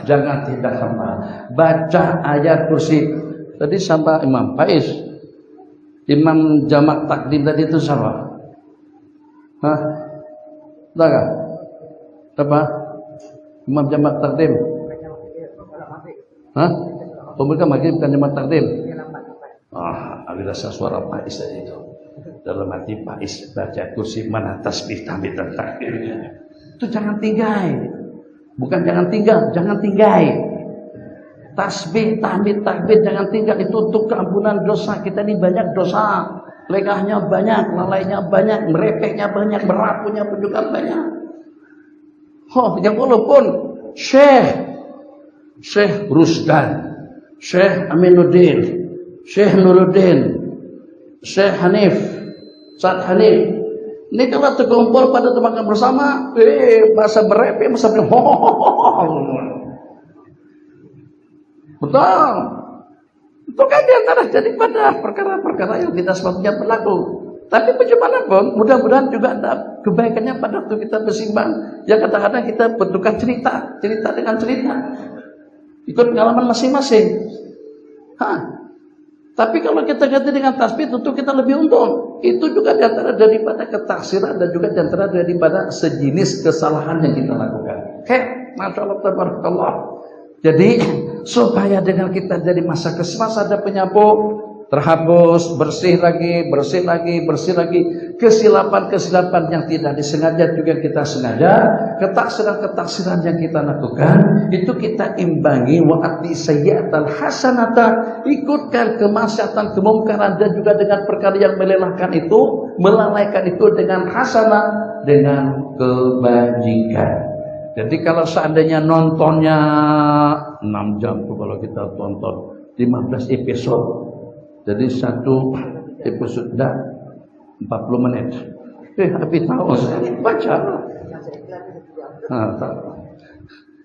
S1: jangan tidak sama. Baca ayat kursi. Tadi sama Imam Faiz, Imam jamak takdim tadi itu siapa? Hah? Tahu tak? Apa? Imam jamak takdim? Hah? Pemerintah maghrib bukan jamak takdim? Ada rasa suara Faiz tadi itu. Dalam hati Faiz baca kursi mana tasbih tahmid dan takbir. Itu jangan tinggai. Bukan jangan tinggal, jangan tinggai. Tasbih, tahmid, takbir jangan tinggal. Itu untuk keampunan dosa. Kita ini banyak dosa. Lengahnya banyak, lalainya banyak, merepeknya banyak, merapunya pun juga banyak. Yang walaupun Syekh Rusdan, Syekh Aminuddin, Syekh Nuruddin, Syekh Hanif, Saad Hanif, ini kalau terkumpul pada tempat bersama, masa merepek, masa betul. Itu kan diantara jadi pada perkara-perkara yang tidak sepatutnya berlaku. Tapi bagaimanapun, mudah-mudahan juga ada kebaikannya pada waktu kita bersimbang. Ya kadang-kadang kita bertukar cerita dengan cerita. Ikut pengalaman masing-masing. Tapi kalau kita ganti dengan tasbih, tentu kita lebih untung. Itu juga diantara daripada ketaksiran dan juga diantara daripada sejenis kesalahan yang kita lakukan. Masya Allah, tabarakallah. Jadi supaya dengan kita jadi masa ada penyapu, terhapus, bersih lagi, kesilapan yang tidak disengaja juga kita sengaja, ketaksiran yang kita lakukan itu kita imbangi, wa'ati sayyi'atal hasanata, ikutkan kemaksiatan, kemungkaran dan juga dengan perkara yang melelahkan itu, melalaikan itu dengan hasanah, dengan kebajikan. Jadi kalau seandainya nontonnya 6 jam tuh, kalau kita tonton 15 episode, jadi satu episode 40 menit. Tapi tahu saya baca.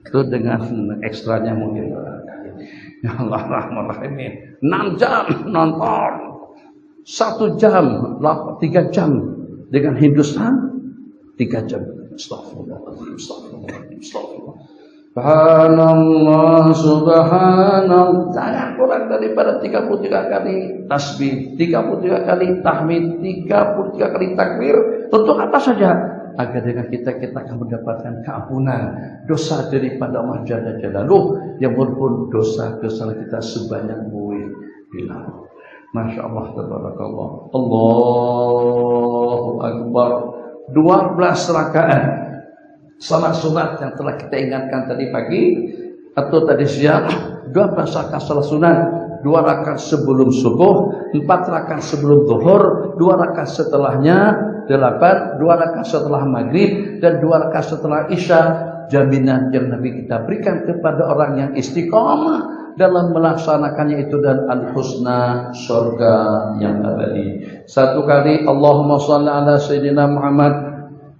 S1: Itu dengan ekstranya mungkin. Ya Allah Rahman Rahim. 6 jam nonton. 1 jam, 3 jam dengan Hindustan, 3 jam. Astagfirullah. Subhanallah. Jangan kurang daripada 33 kali tasbih, 33 kali tahmid, 33 kali takbir. Untuk apa saja? Agar dengan kita akan mendapatkan keampunan dosa daripada Allah Jalla Jalaluhu, yang walaupun dosa kesalahan kita sebanyak bila. Masya Allah, tabarakallah. Allahu Akbar. 12 rakaat salat sunat yang telah kita ingatkan tadi pagi atau tadi siang. 12 rakaat salat sunat, 2 rakaat sebelum subuh, 4 rakaat sebelum zuhur, 2 rakaat setelahnya, 8, 2 rakaat setelah maghrib, dan 2 rakaat setelah isya. Jaminan yang Nabi kita berikan kepada orang yang istiqamah dalam melaksanakannya itu, dan al-husna, surga yang abadi. 1 kali Allahumma shalli ala sayyidina Muhammad.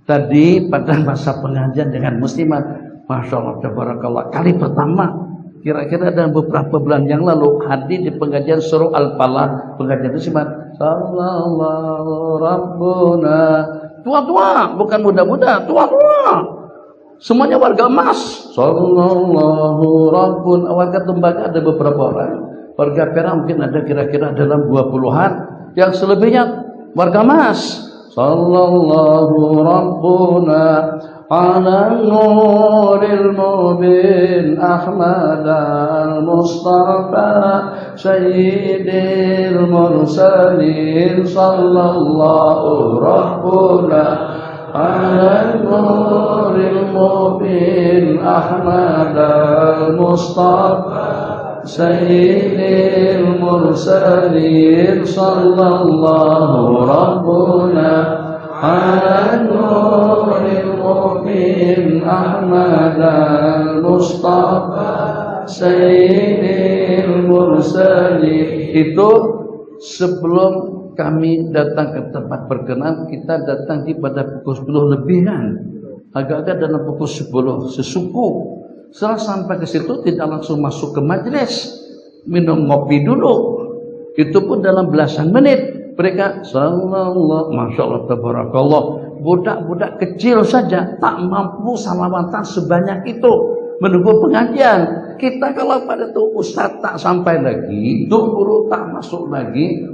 S1: Tadi pada masa pengajian dengan muslimat, Masya Allah, tabarakallah, kali pertama kira-kira dalam beberapa bulan yang lalu hadir di pengajian surah Al-Falah, pengajian muslimat. Sallallahu Rabbuna, tua-tua, bukan muda-muda, tua-tua, semuanya warga emas. Sallallahu Rabbun, warga tembaga ada beberapa orang, warga perak mungkin ada kira-kira dalam 20-an, yang selebihnya warga emas. Sallallahu Rabbuna ala nuril mubin Ahmad al-Mustafa Sayyidil Mursalin. Sallallahu Rabbuna ala nuril mubin Ahmad al-Mustafa Sayyidil Mursalin. Sallallahu Rabbuna ala nuril mubin Ahmad al-Mustafa Sayyidil Mursalin. Itu sebelum kami datang ke tempat berkenan, kita datang di pada pukul 10 lebihan, agak-agak dalam pukul 10 sesuku. Setelah sampai ke situ tidak langsung masuk ke majelis, minum ngopi dulu. Itu pun dalam belasan menit mereka sallallahu, masya Allah, tabarakallah, budak-budak kecil saja tak mampu salawatan sebanyak itu menunggu pengajian. Kita kalau pada tuh ustaz tak sampai lagi, tuh guru tak masuk lagi,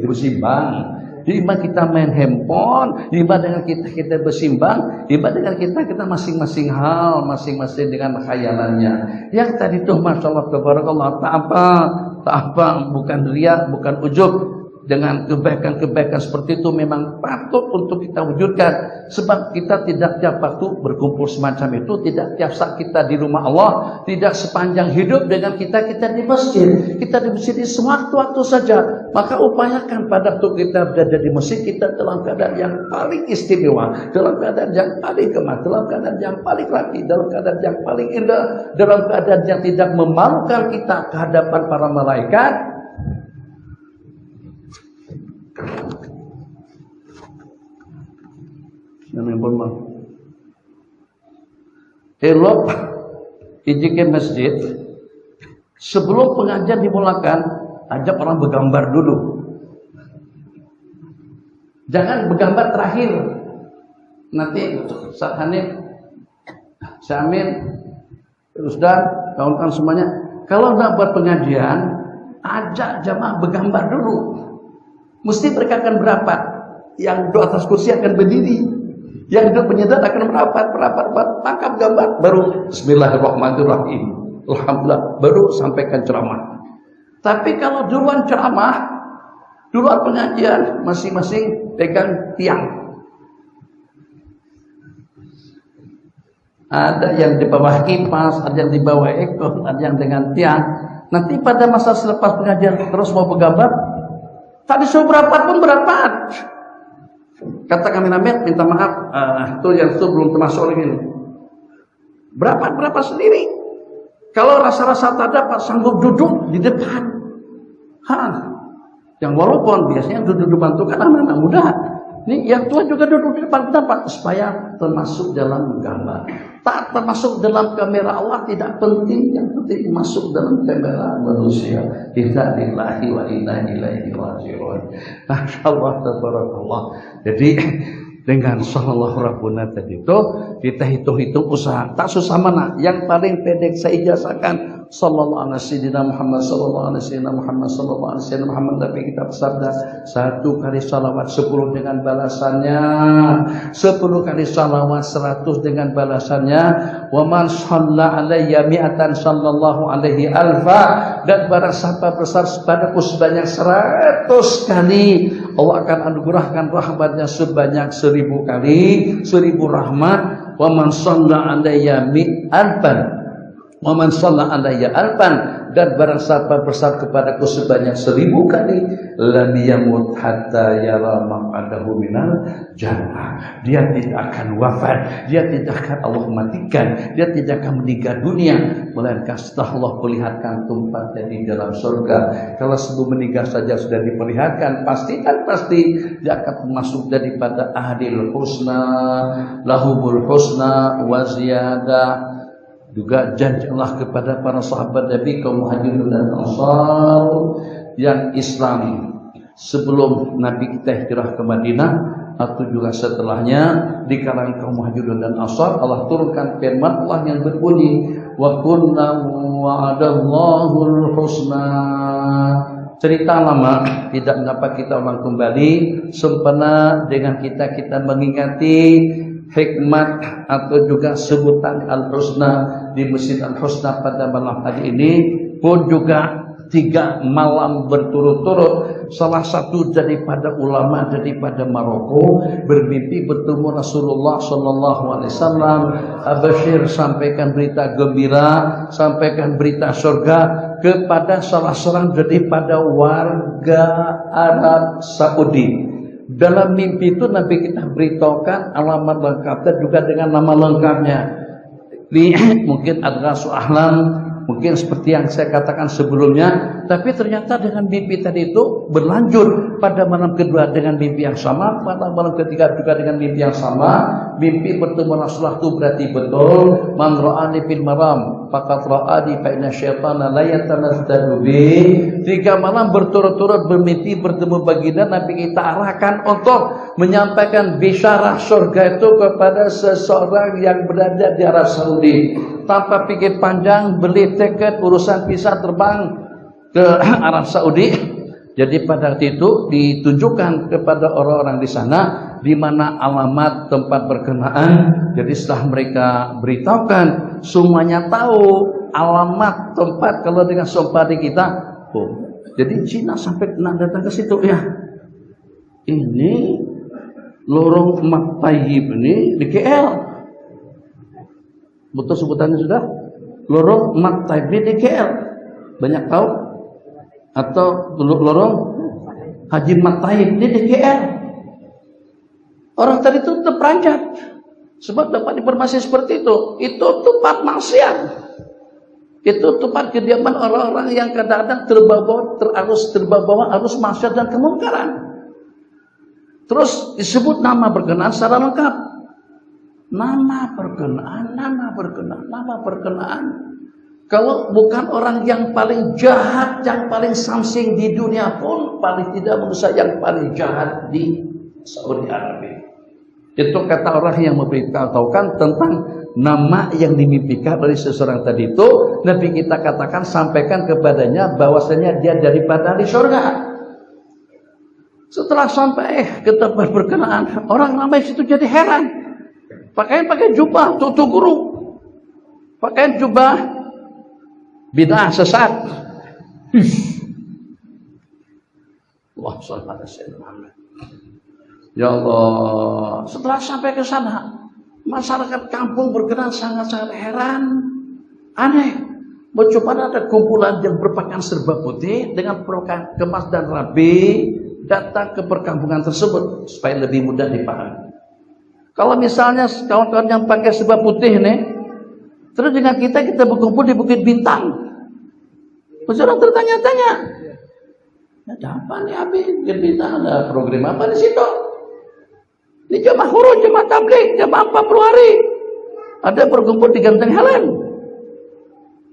S1: bersimbang. Lima kita main handphone, lima dengan kita bersimbang, lima dengan kita masing-masing hal, masing-masing dengan khayalannya. Yang tadi tuh masya Allah, tabarakallah, tak apa, bukan riya, bukan ujub. Dengan kebaikan-kebaikan seperti itu memang patut untuk kita wujudkan. Sebab kita tidak tiap waktu berkumpul semacam itu, tidak tiap saat kita di rumah Allah, tidak sepanjang hidup dengan kita di masjid. Kita di masjid di sewaktu-waktu saja. Maka upayakan pada waktu kita berada di masjid, kita dalam keadaan yang paling istimewa, dalam keadaan yang paling kemas, dalam keadaan yang paling rapi, dalam keadaan yang paling indah, dalam keadaan yang tidak memalukan kita ke hadapan para malaikat. Elok iji ke masjid, sebelum pengajian dimulakan, ajak orang bergambar dulu. Jangan bergambar terakhir. Nanti saat Hanif, Syamin, Ustaz, kawan-kawan semuanya, kalau tidak buat pengajian,
S2: ajak jamaah bergambar dulu. Mesti mereka akan berapat. Yang duduk atas kursi akan berdiri. Yang duduk menyedot akan merapat, tangkap gambar. Baru Bismillahirrahmanirrahim. Alhamdulillah, baru sampaikan ceramah. Tapi kalau duluan ceramah, duluan pengajian, masing-masing pegang tiang. Ada yang di bawah kipas, ada yang di bawah ekor, ada yang dengan tiang. Nanti pada masa selepas pengajian terus mau bergambar, tak disuruh berapat pun berapat. Kata kameramen, minta maaf, itu yang itu belum termasuk ini. Berapat sendiri. Kalau rasa-rasa tak dapat, sanggup duduk di depan. Yang walaupun biasanya duduk depan itu kan anak-anak muda. Ini yang tua juga duduk di depan. Kenapa? Supaya termasuk dalam gambar. Tak termasuk dalam kamera Allah tidak penting. Yang penting masuk dalam kamera manusia. Inna lillahi wa inna ilaihi raji'un. Masya Allah, tabarakallah. Jadi dengan sallallahu rabbuna tadi itu kita hitung-hitung usaha. Tak susah mana. Yang paling pendek saya ijazahkan sallallahu alaihi Muhammad sallallahu alaihi Muhammad sallallahu alaihi Muhammad. Tapi kita bersabda 1 kali salawat 10 dengan balasannya, 10 kali salawat 100 dengan balasannya. Wa man shalla alayya mi'atan sallallahu alaihi alfa. Dan barang siapa besar padaku sebanyak 100 kali, Allah akan anugerahkan rahmatnya sebanyak 1000 kali, 1000 rahmat. Wa man shalla alayya mi'atan, wa man shalla alayya alfan. Dan barang siapa besar kepadaku sebanyak 1000 kali, lam yamut hatta yara maq'adahu minal jannah. Dia tidak akan wafat, dia tidak akan Allah matikan, dia tidak akan meninggal dunia, melainkan setelah Allah perlihatkan tempatnya di dalam surga. Kalau sebelum meninggal saja sudah diperlihatkan, pasti dia akan masuk daripada ahlil husna, lahumul husna wa ziyadah. Juga janji Allah kepada para sahabat Nabi kaum Muhajirin dan Ansar yang Islam sebelum Nabi kita hijrah ke Madinah atau juga setelahnya di kalangan kaum Muhajirin dan Ansar, Allah turunkan firman Allah yang berbunyi wa kunna wa'adallahul husna. Cerita lama, tidak mengapa kita ulang kembali, sempena dengan kita mengingati hikmat atau juga sebutan Al-Husna di Masjid Al-Husna pada malam hari ini pun juga 3 malam berturut-turut. Salah satu daripada ulama daripada Maroko bermimpi bertemu Rasulullah sallallahu alaihi wasallam. Abasyir sampaikan berita gembira, sampaikan berita surga kepada salah seorang daripada warga Arab Saudi. Dalam mimpi itu Nabi kita beritahukan alamat lengkapnya juga dengan nama lengkapnya. Mungkin Adrasu Ahlam, mungkin seperti yang saya katakan sebelumnya. Tapi ternyata dengan mimpi tadi itu berlanjut pada malam kedua dengan mimpi yang sama, pada malam ketiga juga dengan mimpi yang sama. Mimpi bertemu Rasulullah itu berarti betul. Man ra'ani fil maram faqad ra'ani fa inna syaitana la yatanazzadu bi. 3 malam berturut-turut bermimpi bertemu baginda, Nabi kita arahkan untuk menyampaikan bisyarah surga itu kepada seseorang yang berada di Arab Saudi. Tanpa pikir panjang beli tiket urusan visa terbang ke Arab Saudi. Jadi pada waktu itu ditunjukkan kepada orang-orang di sana di mana alamat tempat berkenaan. Jadi setelah mereka beritahukan, semuanya tahu alamat tempat kalau dengan sompari kita. Jadi Cina sampai datang ke situ ya. Ini lorong Mat Tayyib ini di KL. Betul sebutannya sudah? Lorong Mat Tayyib ini di KL. Banyak tahu? Atau lorong Haji Mat Tayyib ini di KL. Orang tadi itu terperanjat sebab dapat informasi seperti itu. Itu tempat maksiat. Itu tempat kediaman orang-orang yang kadang-kadang terbawa arus maksiat dan kemungkaran. Terus disebut nama berkenaan secara lengkap. Nama berkenaan. Kalau bukan orang yang paling jahat, yang paling samsing di dunia pun, paling tidak manusia yang paling jahat di Saudi Arabia. Itu kata orang yang memberitahukan tentang nama yang dimimpikan oleh seseorang tadi itu, Nabi kita katakan sampaikan kepadanya bahwasanya dia daripada ahli surga. Setelah sampai ke tempat berkenaan, orang ramai situ jadi heran. Pakai jubah tutup guru, pakai jubah bid'ah sesat. Allah sallallahu alaihi wasallam. Ya Allah, setelah sampai ke sana, masyarakat kampung berkenan sangat-sangat heran, aneh. Mencoba ada kumpulan yang berpakaian serba putih dengan pakaian kemas dan rapi datang ke perkampungan tersebut supaya lebih mudah dipahami. Kalau misalnya kawan-kawan yang pakai serba putih nih, terus dengan kita berkumpul di Bukit Bintang, pasti orang tertanya-tanya, ada apa nih Abi? Bukit Bintang ada program apa di situ? Ini jemaah huruf, jemaah tabligh, jemaah 40 hari. Ada berkumpul di Ganteng Helen.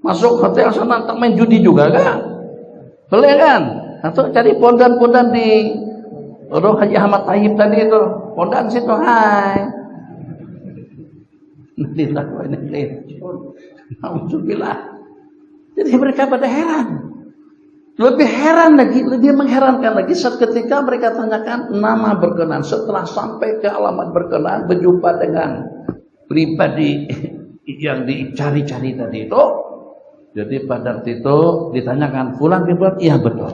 S2: Masuk hotel sana tak main judi juga kan? Boleh kan? Atau cari pondan-pondan di Haji Ahmad Tayyib tadi itu. Pondan situ, hai. Alhamdulillah. Jadi mereka pada heran. Lebih heran lagi, lebih mengherankan lagi saat ketika mereka tanyakan nama berkenan. Setelah sampai ke alamat berkenan, berjumpa dengan pribadi yang dicari-cari tadi itu. Jadi pada waktu itu ditanyakan, fulan bin fulan, iya betul.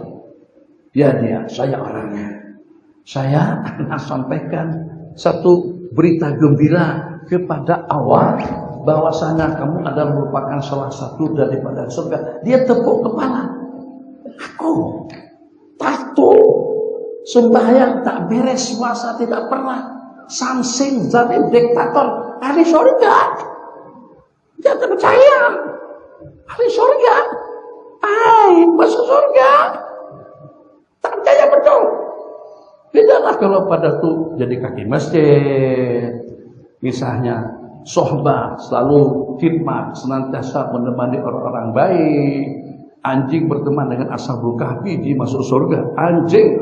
S2: Ya dia, saya orangnya. Saya akan sampaikan satu berita gembira kepada awak bahwasanya kamu adalah merupakan salah satu daripada surga. Dia tepuk kepala. Aku takut sembahyang tak beres, puasa tidak pernah, samsing zalim diktator ahli surga. Dia tak percaya ahli surga, masuk surga, tak percaya betul. Bedalah kalau pada tuh jadi kaki masjid, misalnya sohbah selalu khidmat, senantiasa menemani orang-orang baik. Anjing berteman dengan Ashabul Kahfi di masuk surga. Anjing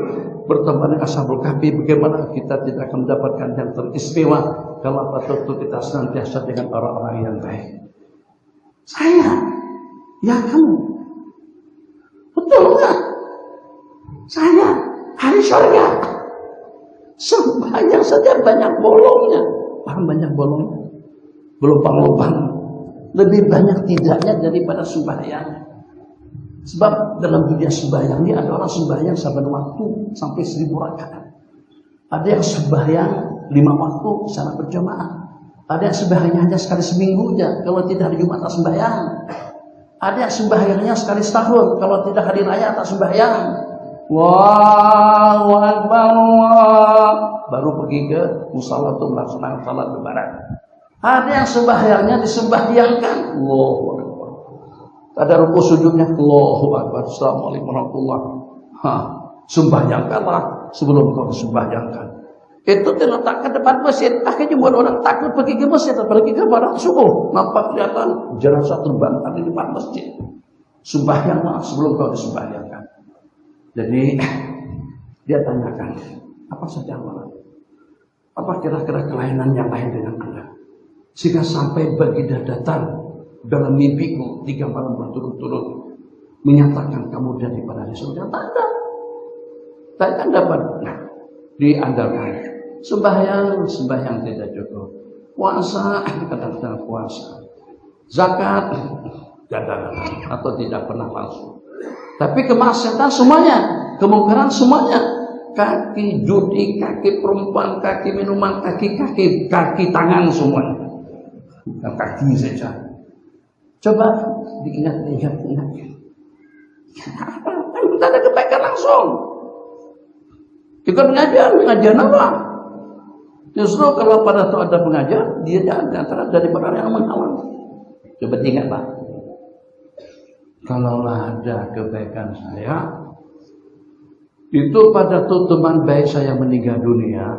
S2: berteman dengan Ashabul Kahfi, bagaimana kita tidak akan mendapatkan yang teristimewa kalau betul-betul kita senantiasa dengan orang-orang yang baik. Saya, ya kamu, betul enggak? Saya ahli surga. Sembahyang saja banyak bolongnya. Paham banyak bolongnya? Berlubang-lubang. Lebih banyak tidaknya daripada sembahyang. Sebab dalam dunia sembahyang ini ada orang sembahyang saban waktu sampai 1000 rakaat. Ada yang sembahyang 5 waktu secara berjamaah. Ada yang sembahyangnya hanya sekali seminggu aja, kalau tidak hari Jumat tak sembahyang. Ada yang sembahyangnya sekali setahun, kalau tidak hari raya tak sembahyang. Allahu Akbar, baru pergi ke musala untuk melaksanakan salat lebaran. Ada yang sembahyangnya disembahyangkan, Allahu Akbar. Ada ruku sujudnya, Allahu Akbar, Assalamualaikum warahmatullahi wabarakatuh. Sembahyangkanlah sebelum kau sembahyangkan. Itu diletakkan depan masjid. Akhirnya buat orang takut pergi ke masjid, apalagi ke pada subuh. Nampak kelihatan jenazah terbang di depan masjid. Sembahyanglah sebelum kau disembahyangkan. Jadi dia tanyakan, apa saja amalan? Apa kira-kira kelainan yang lain dengan Anda? Sehingga sampai baginda datang dalam mimpiku 3 malam berturut-turut menyatakan kamu daripada surga. Tak ada. Tak akan dapat diandalkan. Sembahyang tidak cukup. Puasa kadang-kadang puasa. Zakat kadang-kadang atau tidak pernah langsung. Tapi kemaksiatan semuanya, kemungkaran semuanya. Kaki judi, kaki perempuan, kaki minuman, kaki tangan semuanya. Bukan kaki saja. Coba diingat-ingat. Tidak ada kebaikan langsung. Ikut pengajian apa? Justru kalau pada saat ada pengajian, dia antara dari orang yang mengawal. Coba ingat Pak. Kalaulah ada kebaikan saya, itu pada tuh teman baik saya meninggal dunia,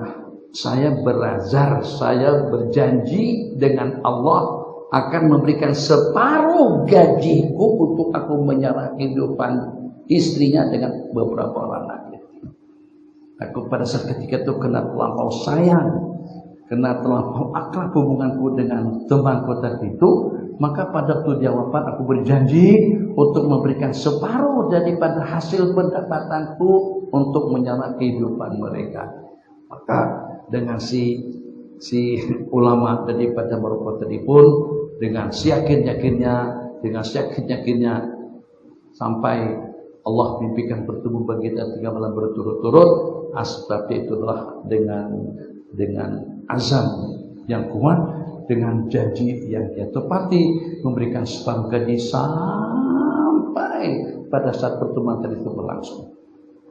S2: saya berazar, saya berjanji dengan Allah akan memberikan separuh gajiku untuk aku menyerah kehidupan istrinya dengan beberapa orang lagi. Aku pada saat ketika itu kena terlampau sayang karena terlampau akrab hubunganku dengan temanku tadi itu, maka pada waktu dia wafat aku berjanji untuk memberikan separuh daripada hasil pendapatanku untuk menyala kehidupan mereka. Maka dengan si ulama daripada Maroko tadi pun dengan yakin-yakinnya sampai Allah mimpikan bertemu bagi kita 3 malam berturut-turut. Asbab itulah dengan azam yang kuat, dengan janji yang dia tepati, memberikan separuh gaji sampai pada saat pertemuan tadi itu berlangsung.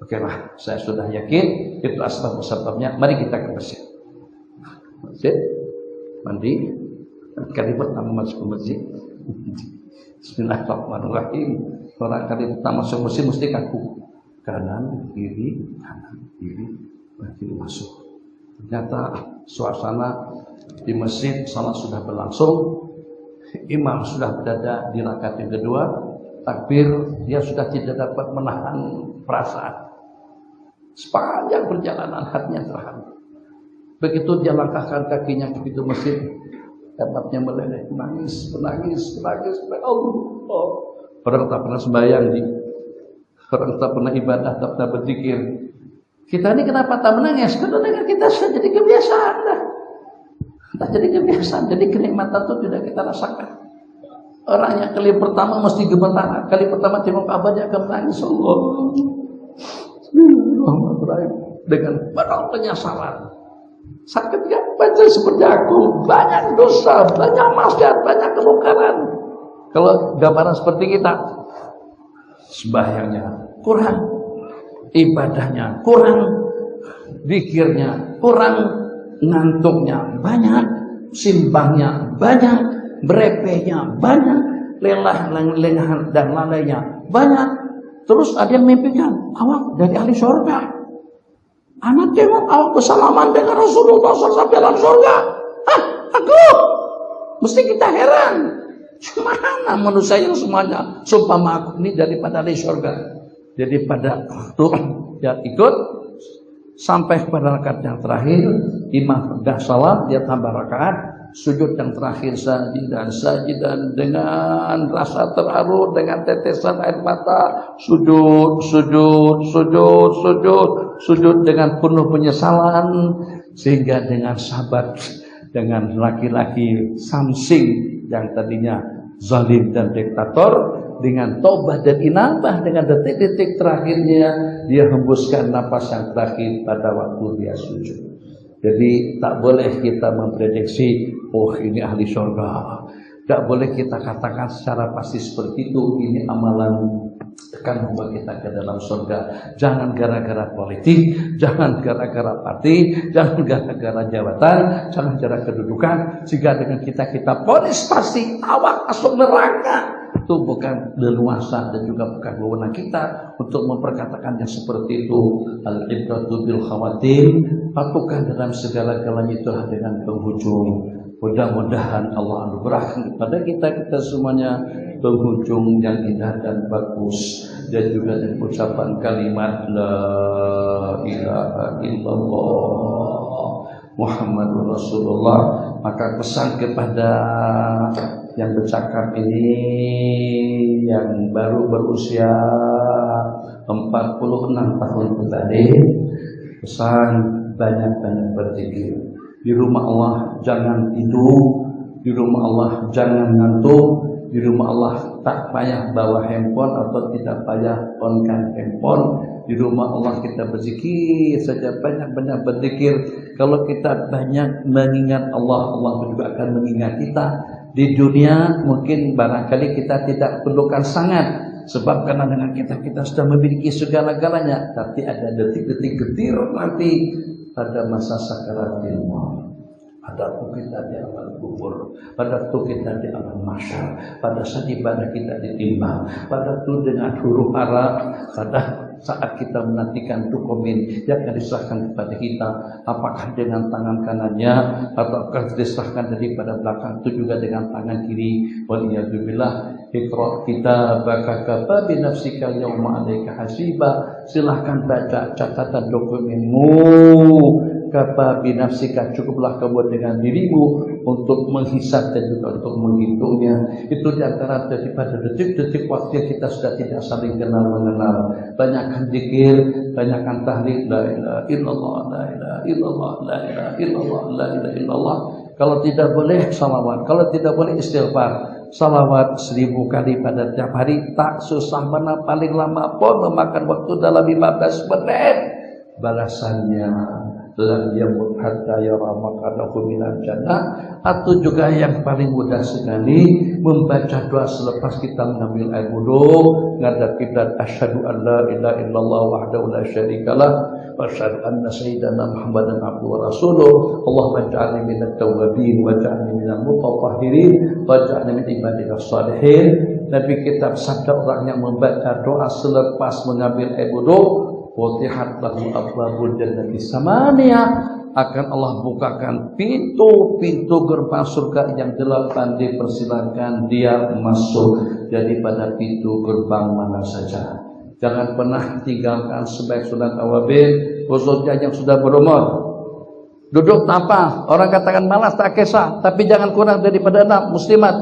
S2: Okelah, saya sudah yakin itu asbab-sebabnya. Mari kita ke masjid. Masjid, mandi, kali pertama masuk ke masjid. Bismillahirrahmanirrahim. Orang kali pertama masuk masjid mesti kaku. Kanan, kiri, masuk. Ternyata suasana di masjid salat sudah berlangsung. Imam sudah berada di rakaat yang kedua. Takbir, dia sudah tidak dapat menahan perasaan. Sepanjang perjalanan hatinya terharu. Begitu dia langkahkan kakinya ke pintu masjid, dapatnya meleleh, menangis. Allah. Orang tak pernah sembahyang, orang tak pernah ibadah, tak pernah berzikir. Kita ini kenapa tak menangis? Karena dengan kita sudah jadi kebiasaan dah. Tak jadi kebiasaan, jadi kenikmatan itu tidak kita rasakan. Orang yang kali pertama mesti gemetar, kali pertama tengok Ka'bah dia akan menangis. Allah. Dengan penuh penyesalan. Sakit gak baca seperti aku, banyak dosa, banyak maksiat, banyak kemungkaran. Kalau gambaran seperti kita, sembahyangnya kurang, ibadahnya kurang, zikirnya kurang, ngantuknya banyak, simbangnya banyak, berepehnya banyak, lengah dan lalainya banyak. Terus ada yang mimpikan, awak dari ahli surga. Anak tengok awak bersalaman dengan Rasulullah SAW dalam surga. Aku mesti kita heran. Mana manusia yang semuanya sumpah aku ini daripada ahli surga. Jadi pada waktu dia ikut sampai pada rakaat yang terakhir, imam dah salat, dia tambah rakaat, sujud yang terakhir sajidan dengan rasa terharu, dengan tetesan air mata, sujud dengan penuh penyesalan, sehingga dengan sahabat, dengan laki-laki samsing yang tadinya zalim dan diktator, dengan taubat dan inabah, dengan detik-detik terakhirnya dia hembuskan napas yang terakhir pada waktu dia sujud. Jadi tak boleh kita memprediksi, oh ini ahli surga. Tak boleh kita katakan secara pasti seperti itu, ini amalan akan membawa kita ke dalam surga. Jangan gara-gara politik, jangan gara-gara parti, jangan gara-gara jabatan, jangan gara-gara kedudukan. Sehingga dengan kita ponis pasti awak masuk neraka. Itu bukan leluasa dan juga bukan wewenang kita untuk memperkatakan yang seperti itu. Al-ibratu bil khawatim, patukan dalam segala-galanya itu dengan penghujung. Mudah-mudahan Allah anugerahkan kepada kita semuanya penghujung yang indah dan bagus, dan juga dengan ucapan kalimat la ilaha illallah Muhammadur Rasulullah. Maka pesan kepada yang bercakap ini, yang baru berusia 46 tahun tadi, pesan banyak-banyak berzikir. Di rumah Allah jangan tidur, di rumah Allah jangan ngantuk, di rumah Allah tak payah bawa handphone atau tidak payah on-kan handphone. Di rumah Allah kita berzikir saja, banyak-banyak berzikir. Kalau kita banyak mengingat Allah, Allah juga akan mengingat kita. Di dunia mungkin barangkali kita tidak perlukan sangat, sebab karena dengan kita sudah memiliki segala-galanya. Tapi ada detik-detik getir nanti pada masa sakaratul maut. Pada waktu kita di alam kubur, pada waktu kita di alam mahsyar, pada saat ibadah kita ditimbang, pada waktu dengan huru hara, pada saat kita menantikan dokumen yang akan diserahkan kepada kita, apakah dengan tangan kanannya ataukah diserahkan daripada belakang, itu juga dengan tangan kiri. Waliyadzubillah. Iqra kitabaka kafa bi nafsika yawma 'alaika hasiba. Silahkan baca catatan dokumenmu. Kafa bi nafsika, cukuplah kamu dengan dirimu untuk menghisab dan juga untuk menghitungnya. Itu diantara daripada detik-detik waktu kita sudah tidak saling kenal mengenal. Banyakkan zikir, banyakkan tahlil, la ilaha illallah, la ilaha illallah, la ilaha illallah, la ilaha illallah. Kalau tidak boleh salawat, kalau tidak boleh istighfar. Salawat 1000 kali pada tiap hari, tak susah mana, paling lama pun memakan waktu dalam 15 menit. Balasannya lam yamut hatta yara maq'adahu minal jannah. Atau juga yang paling mudah sekali, membaca doa selepas kita mengambil air wudu, ngadap kiblat, asyhadu an la ilaha illallah wahdahu la syarikalah wa asyhadu anna sayyidana Muhammadan abduhu wa rasuluh. Allahumma ij'alni minat tawwabin waj'alni minal mutatahhirin waj'alni min ibadikas shalihin. Nabi kita sabda, orang yang membaca doa selepas mengambil air wudu, futihat lahu abwabul jannati samaniya, akan Allah bukakan pintu-pintu gerbang surga yang 8, dipersilakan dia masuk daripada pintu gerbang mana saja. Jangan pernah tinggalkan sebaik sunat awabin, khususnya yang sudah berumur. Duduk tanpa, orang katakan malas tak kisah, tapi jangan kurang daripada 6 muslimat.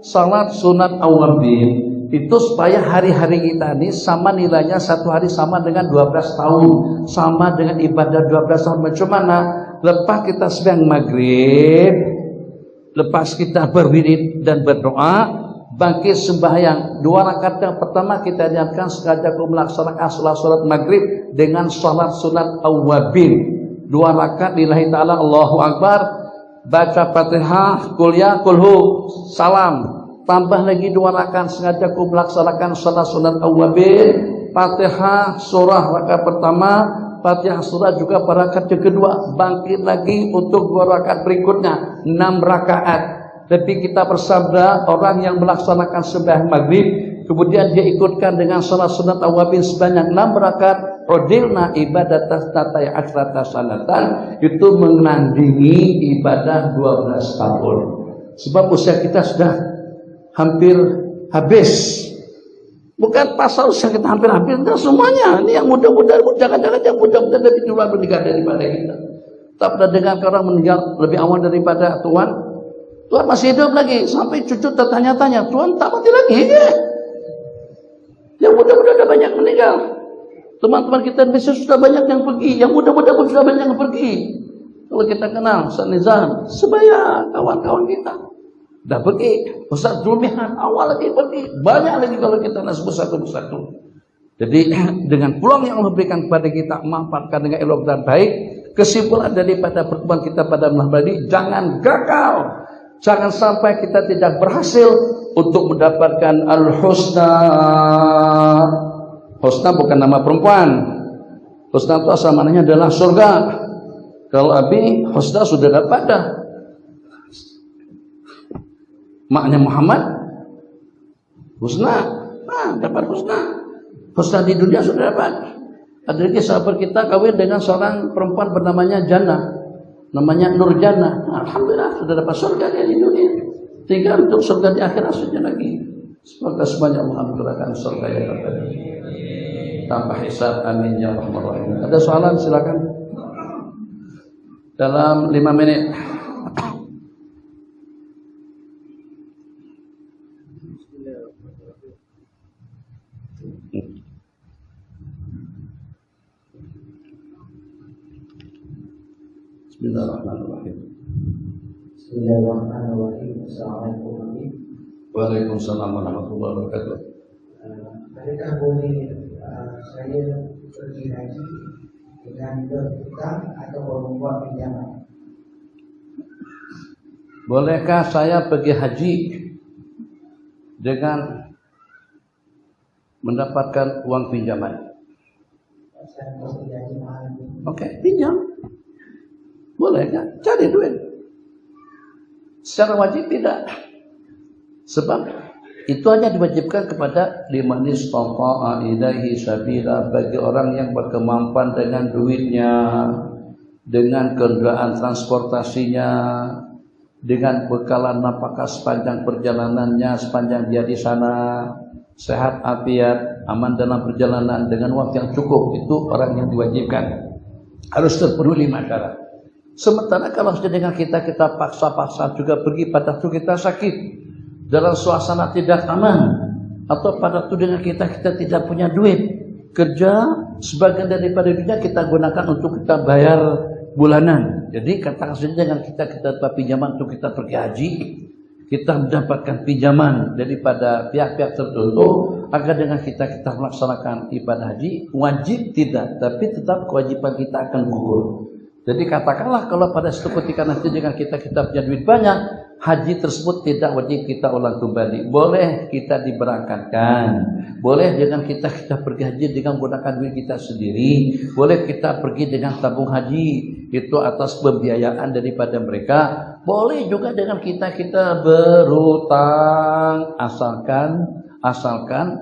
S2: Salat sunat awabin itu supaya hari-hari kita ini sama nilainya, satu hari sama dengan 12 tahun, sama dengan ibadah 12 tahun. Macam mana? Lepas kita sembahyang maghrib, lepas kita berwirid dan berdoa, bangkit sembahyang 2 rakaat yang pertama kita niatkan sengaja aku melaksanakan salat maghrib dengan salat sunat awabin. 2 rakaat lillahi ta'ala, Allahu Akbar, baca Fatihah, kuliah, kulhu, salam. Tambah lagi 2 rakaat sengaja aku melaksanakan salat sunat awabin, Fatihah surah rakaat pertama, Fatihah surah juga pada rakaat yang kedua, bangkit lagi untuk 2 rakaat berikutnya, 6 rakaat. Tapi kita bersabda, orang yang melaksanakan sembahyang maghrib kemudian dia ikutkan dengan salat sunat awabin sebanyak 6 rakaat, udilna ibadat tatai asrata sanatan, itu menandingi ibadah 12 tahun. Sebab usia kita sudah hampir habis. Bukan pasal usia kita hampir-hampir, enggak semuanya. Ini yang muda-muda, jangan-jangan yang muda-muda lebih tua meninggal daripada kita. Tak pernah dengar orang meninggal lebih awal daripada Tuhan. Tuhan masih hidup lagi, sampai cucu tertanya-tanya, Tuhan tak mati lagi ya? Yang muda-muda sudah banyak meninggal. Teman-teman kita di Indonesia sudah banyak yang pergi, yang muda-muda pun sudah banyak yang pergi. Kalau kita kenal Ustaz Nizam, sebaya kawan-kawan kita dah pergi. Ustaz Zulmihan awal lagi pergi. Banyak lagi kalau kita nak sebut satu-satu. Jadi dengan peluang yang Allah berikan kepada kita, manfaatkan dengan elok dan baik. Kesimpulan daripada pertemuan kita pada malam ini, jangan gagal. Jangan sampai kita tidak berhasil untuk mendapatkan al-husna. Husna bukan nama perempuan. Husna itu asal maknanya adalah surga. Kalau Abi husna sudah dapat dah. Maknya Muhammad husna, dapat husna. Husna di dunia sudah dapat. Ada lagi sahabat kita kawin dengan seorang perempuan bernamanya Jannah, namanya Nur Jannah. Alhamdulillah sudah dapat surga dia di dunia. Tinggal untuk surga di akhirat saja lagi. Semoga semuanya Allah anugerahkan surga yang terbaik tanpa hisab. Amin ya rabbal alamin. Ada soalan silakan. Dalam 5 menit. Bismillahirrahmanirrahim.
S3: Bismillahirrahmanirrahim. Assalamualaikum.
S2: Waalaikumsalam warahmatullahi wabarakatuh.
S3: Adakah boleh saya pergi haji dengan berhutang atau membuat pinjaman?
S2: Bolehkah saya pergi haji dengan mendapatkan uang pinjaman?
S3: Saya pergi haji mahal.
S2: Oke, pinjam. Boleh kan? Cari duit. Secara wajib tidak. Sebab Itu hanya diwajibkan kepada liman istata'a ilaihi sabila, bagi orang yang berkemampuan dengan duitnya, dengan kendaraan transportasinya, dengan bekalan nafkah sepanjang perjalanannya, sepanjang dia di sana sehat afiat, aman dalam perjalanan dengan waktu yang cukup. Itu orang yang diwajibkan, harus terpenuhi 5 syarat. Sementara kalau sudah dengan kita paksa-paksa juga pergi pada waktu kita sakit, dalam suasana tidak aman, atau pada waktu dengan kita tidak punya duit, kerja sebagian daripada duitnya kita gunakan untuk kita bayar bulanan. Jadi katakan saja dengan kita dapat pinjaman untuk kita pergi haji, kita mendapatkan pinjaman daripada pihak-pihak tertentu agar dengan kita melaksanakan ibadah haji, wajib tidak, tapi tetap kewajiban kita akan gugur. Jadi katakanlah kalau pada suatu ketika nanti dengan kita punya duit banyak, haji tersebut tidak wajib kita ulang kembali. Boleh kita diberangkatkan, boleh dengan kita pergi haji dengan menggunakan duit kita sendiri, boleh kita pergi dengan tabung haji itu atas pembiayaan daripada mereka, boleh juga dengan kita berutang, asalkan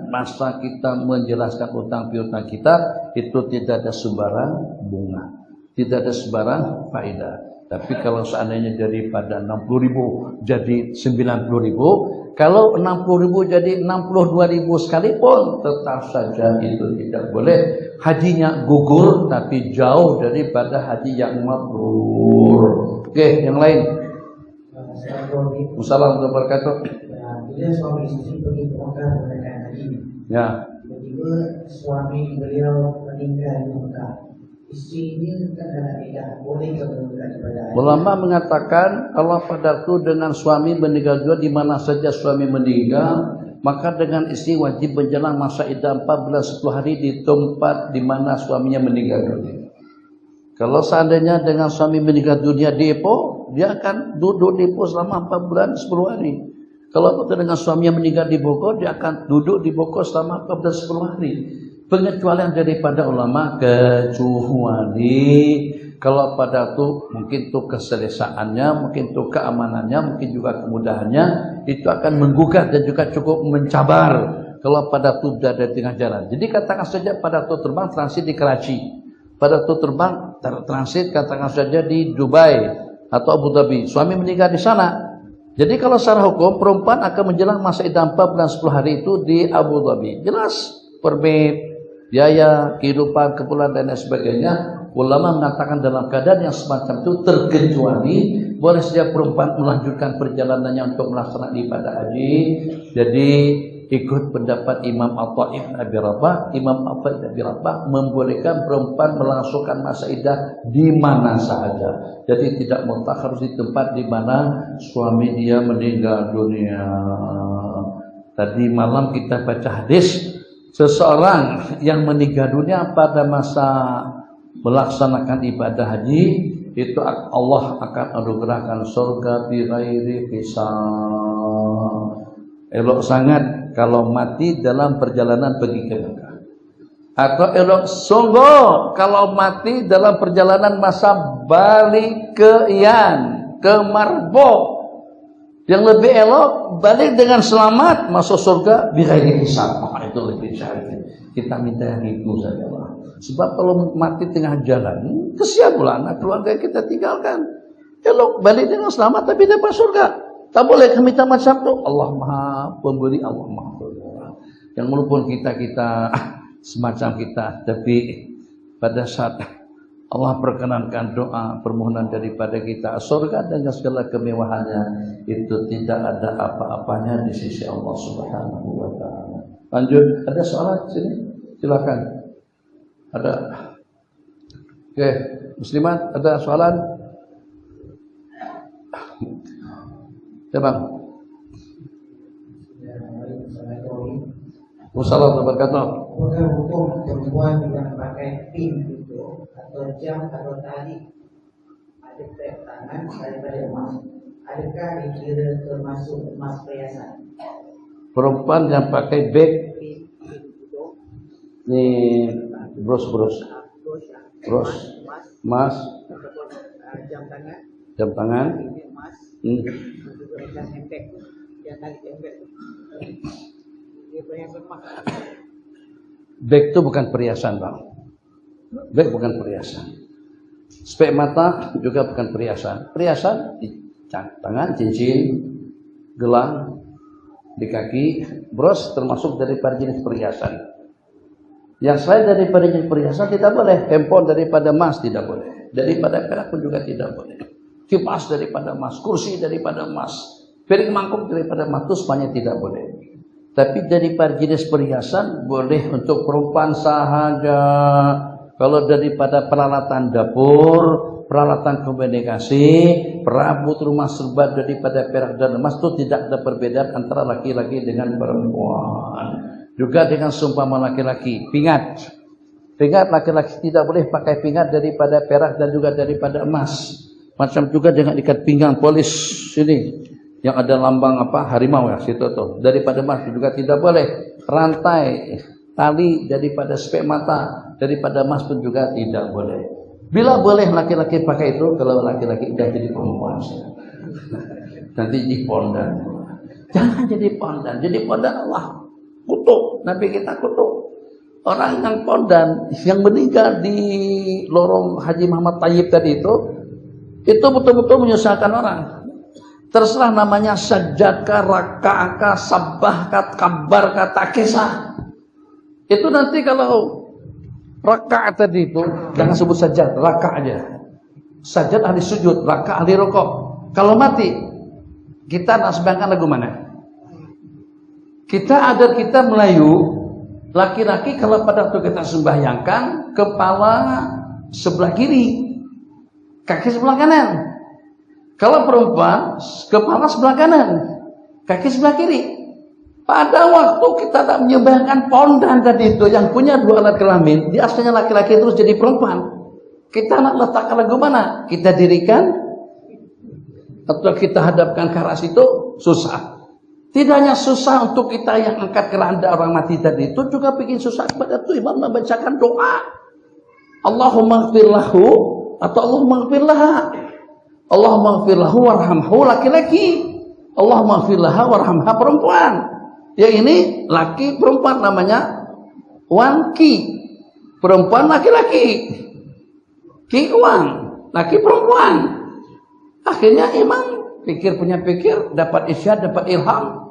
S2: masa kita menjelaskan utang piutang kita itu tidak ada sembarang bunga, tidak ada sembarang faedah. Tapi kalau seandainya daripada 60.000 jadi 90.000, kalau 60.000 jadi 62.000 sekalipun, tetap saja itu tidak boleh. Hajinya gugur, tapi jauh daripada haji yang mabrur. Oke, yang lain. Assalamualaikum warahmatullahi wabarakatuh.
S3: Bila suami istri pergi ke Mekah menunaikan haji,
S2: ya,
S3: tiba-tiba suami beliau meninggal di Mekah. Istri ini kan dalam iddah, boleh ke menunaikan ibadah haji?
S2: Ulama mengatakan kalau pada itu dengan suami meninggal juga, di mana saja suami meninggal, maka dengan istri wajib menjalankan masa iddah 4 bulan 10 hari di tempat di mana suaminya meninggal dunia. Kalau seandainya dengan suami meninggal dunia di Ipoh, dia akan duduk di Ipoh selama 4 bulan 10 hari. Kalau dengan suaminya meninggal di Bogor, dia akan duduk di Bogor selama 4 bulan 10 hari. Pengecualian daripada ulama, kecuali kalau pada itu mungkin itu keselesaannya, mungkin itu keamanannya, mungkin juga kemudahannya, itu akan menggugat dan juga cukup mencabar kalau pada itu berada di tengah jalan. Jadi katakan saja pada itu terbang transit di Karachi, pada itu terbang transit katakan saja di Dubai atau Abu Dhabi, suami meninggal di sana. Jadi kalau secara hukum perempuan akan menjelang masa iddah 4 bulan 10 hari itu di Abu Dhabi. Jelas permit, biaya, kehidupan, keperluan dan lain sebagainya. Ulama mengatakan dalam keadaan yang semacam itu terkecuali boleh saja perempuan melanjutkan perjalanannya untuk melaksanakan ibadah haji. Jadi ikut pendapat Imam Atha ibn Abi Rabah. Imam Atha ibn Abi Rabah membolehkan perempuan melangsungkan masa iddah di mana saja. Jadi tidak mutlak harus di tempat di mana suami dia meninggal dunia. Tadi malam kita baca hadis, seseorang yang meninggal dunia pada masa melaksanakan ibadah haji, itu Allah akan anugerahkan surga bi ghairi hisab. Elok sangat kalau mati dalam perjalanan pergi ke Mekah. Atau elok sungguh kalau mati dalam perjalanan masa balik ke Iyan, ke Marbok. Yang lebih elok balik dengan selamat masuk surga bi ghairi hisab. Itu lebih syarif. Kita minta yang itu saja Allah. Sebab kalau mati tengah jalan, kesian pula anak keluarga kita tinggalkan. Elok balik dengan selamat tapi dapat surga. Tak boleh kami minta macam tu. Allah Maha Pemberi, Allah Maha Penyayang. Yang walaupun kita semacam kita, tapi pada saat Allah perkenankan doa permohonan daripada kita, surga dengan segala kemewahannya itu tidak ada apa-apanya di sisi Allah Subhanahu wa taala. Lanjut, ada soalan sini? Silakan. Ada. Oke, muslimat ada soalan? Ya bang. Wassalamualaikum warahmatullahi wabarakatuh.
S3: Apakah hukum perempuan yang pakai pin itu atau jam atau tali ada tangan daripada emas, adakah dikira termasuk emas perhiasan?
S2: Perempuan yang pakai bag ni bros emas, jam tangan, Bag itu bukan perhiasan, Bang. Bag bukan perhiasan. Spek mata juga bukan perhiasan. Perhiasan di tangan, cincin, gelang, di kaki, bros termasuk daripada jenis perhiasan. Yang selain daripada jenis perhiasan tidak boleh. Handphone daripada emas tidak boleh. Daripada perak pun juga tidak boleh. Kipas daripada emas, kursi daripada emas, piring mangkuk daripada emas, itu semuanya tidak boleh. Tapi daripada jenis perhiasan boleh untuk perempuan sahaja. Kalau daripada peralatan dapur, peralatan komunikasi, perabot rumah serba daripada perak dan emas, itu tidak ada perbedaan antara laki-laki dengan perempuan. Juga dengan seumpama laki-laki, pingat. Pingat laki-laki tidak boleh pakai pingat daripada perak dan juga daripada emas. Macam juga dengan ikat pinggang polis sini yang ada lambang apa harimau ya situ tuh. Daripada emas juga tidak boleh. Rantai, tali daripada spek mata daripada emas pun juga tidak boleh. Bila boleh laki-laki pakai itu kalau laki-laki udah jadi perempuan. Nanti jadi pondan. Jangan jadi pondan. Jadi pondan Allah kutuk. Nabi kita kutuk. Orang yang pondan yang meninggal di lorong Haji Muhammad Tayyib tadi itu betul-betul menyusahkan orang. Terserah namanya sajadkah, raka'akah, sabbahkah, kabarkah, takisah. Itu nanti kalau raka' tadi itu jangan sebut sajad, raka' aja. Sajad ahli sujud, raka' ahli rukuk. Kalau mati kita nak sembahyangkan lagu mana? Kita adat kita Melayu, laki-laki kalau pada waktu kita sembahyangkan kepala sebelah kiri, kaki sebelah kanan. Kalau perempuan kepala sebelah kanan, kaki sebelah kiri. Pada waktu kita tak menyembahkan pondan tadi itu yang punya dua alat kelamin, di asalnya laki-laki terus jadi perempuan. Kita nak letakkan lagu mana? Kita dirikan atau kita hadapkan ke arah situ? Susah. Tidak hanya susah untuk kita yang angkat keranda orang mati tadi, itu juga bikin susah kepada tu imam membacakan doa. Allahumma ighfir lahu atau Allahumma ighfir laha. Allahumma ighfir lahu warhamhu laki-laki. Allahumma ighfir laha warhamha perempuan. Yang ini laki perempuan namanya wanki. Perempuan laki-laki. Ki wan, laki perempuan. Akhirnya imam pikir punya pikir, dapat isyad, dapat ilham.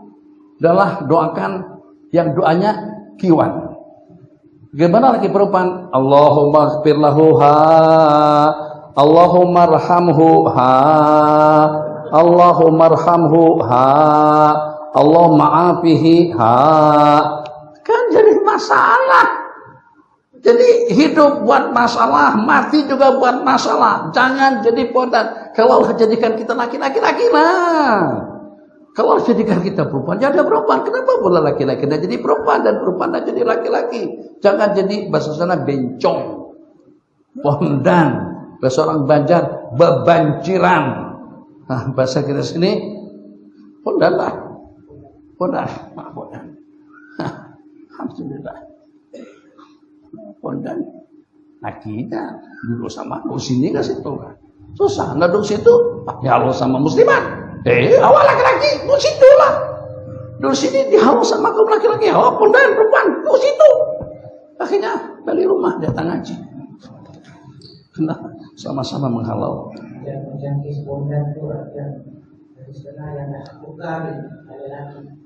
S2: Adalah doakan yang doanya kiwan. Gimana laki perempuan? Allahumma ighfir lahu ha, Allahumma arhamhu ha, Allahumma arhamhu ha, Allahumma afihi ha. Kan jadi masalah. Jadi hidup buat masalah, mati juga buat masalah. Jangan jadi pondan. Kalau Allah jadikan kita laki-laki lah. Kalau Allah jadikan kita perempuan, jadi perempuan. Kenapa boleh laki-laki dan jadi perempuan dan perempuan dan jadi laki-laki? Jangan jadi bahasa sana bencong, pondan. Bahasa orang Banjar bebanciran. Nah, bahasa kita sini pondan lah. Pondan. Alhamdulillah. Pondan akidah dulu sama duduk sini ke situ kan susah duduk situ dihalau sama muslimat awal laki-laki duduk situ lah duduk sini dihalau sama kaum laki-laki pondan perempuan duduk situ akhirnya balik rumah datang ngaji kena sama-sama menghalau
S3: yang pondan itu yang sebenarnya yang bukan laki-laki.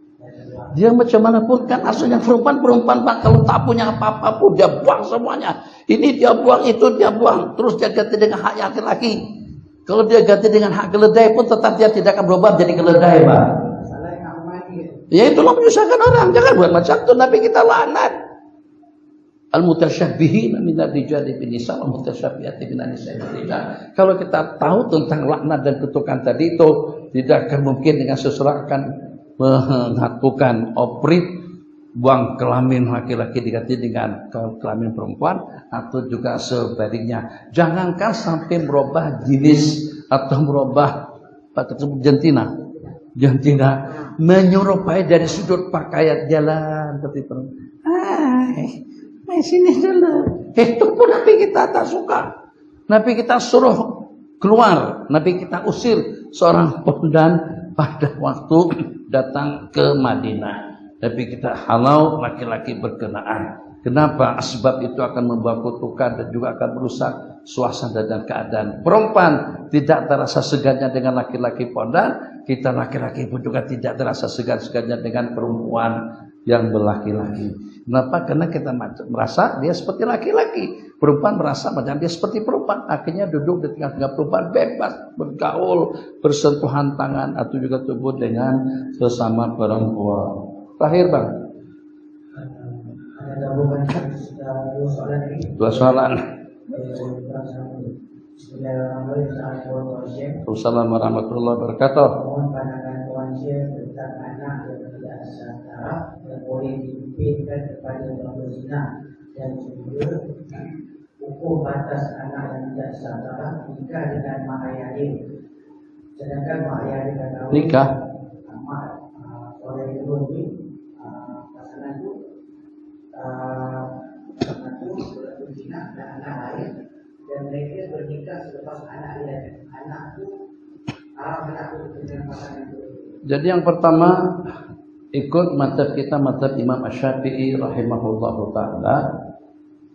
S2: Dia macam mana pun kan asalnya perempuan Pak, kalau tak punya apa-apa pun dia buang semuanya. Ini dia buang, itu dia buang. Terus dia ganti dengan hak laki-laki. Kalau dia ganti dengan hak keledai pun tetap dia tidak akan berubah jadi keledai, Pak. Ya itulah menyusahkan orang. Jangan buat macam itu. Nabi kita laknat. Al-mutasyabbihin minar rijali bin nisa wal mutasyabbihat bin nisa'i bil rijal. Kalau kita tahu tentang laknat dan kutukan tadi itu, tidak akan mungkin dengan seseorang akan mengakukan oprit buang kelamin laki-laki diganti dengan kelamin perempuan atau juga sebaliknya. Jangankan sampai merubah jenis atau merubah jantina menyerupai dari sudut pakaian jalan seperti perempuan. Main sini dulu. Itu pun Nabi kita tak suka. Nabi kita suruh keluar. Nabi kita usir seorang pondan pada waktu datang ke Madinah. tapi kita halau laki-laki berkenaan. Kenapa? Sebab itu akan membawa kutukan dan juga akan merusak suasana dan keadaan. Perempuan tidak terasa segannya dengan laki-laki pondan, kita laki-laki pun juga tidak terasa segan-segannya dengan perempuan yang berlaki-laki. Kenapa? Karena kita merasa dia seperti laki-laki, perempuan merasa macam dia seperti perempuan. Akhirnya duduk di tengah-tengah perempuan bebas bergaul, bersentuhan tangan atau juga tubuh dengan sesama perempuan. Terakhir Bang,
S3: ada gabungan dua soalan ini.
S2: dua soalan. Assalamualaikum warahmatullahi wabarakatuh.
S3: Mohon pandangan Tuan Syekh tentang anak yang tidak setara yang boleh dipimpinkan kepada orang berzina dan juga hukum batas anak yang tidak setara nikah dengan mak ayah dia. Sedangkan mak ayah dia kata
S2: Nikah.
S3: mak orang yang kedua ni pasangan tu berzina dan anak lain dan mereka bernikah selepas anak dia. Anak tu dengan pasangan tu.
S2: Jadi yang pertama ikut mazhab kita, mazhab Imam Asy-Syafi'i rahimahullahu taala.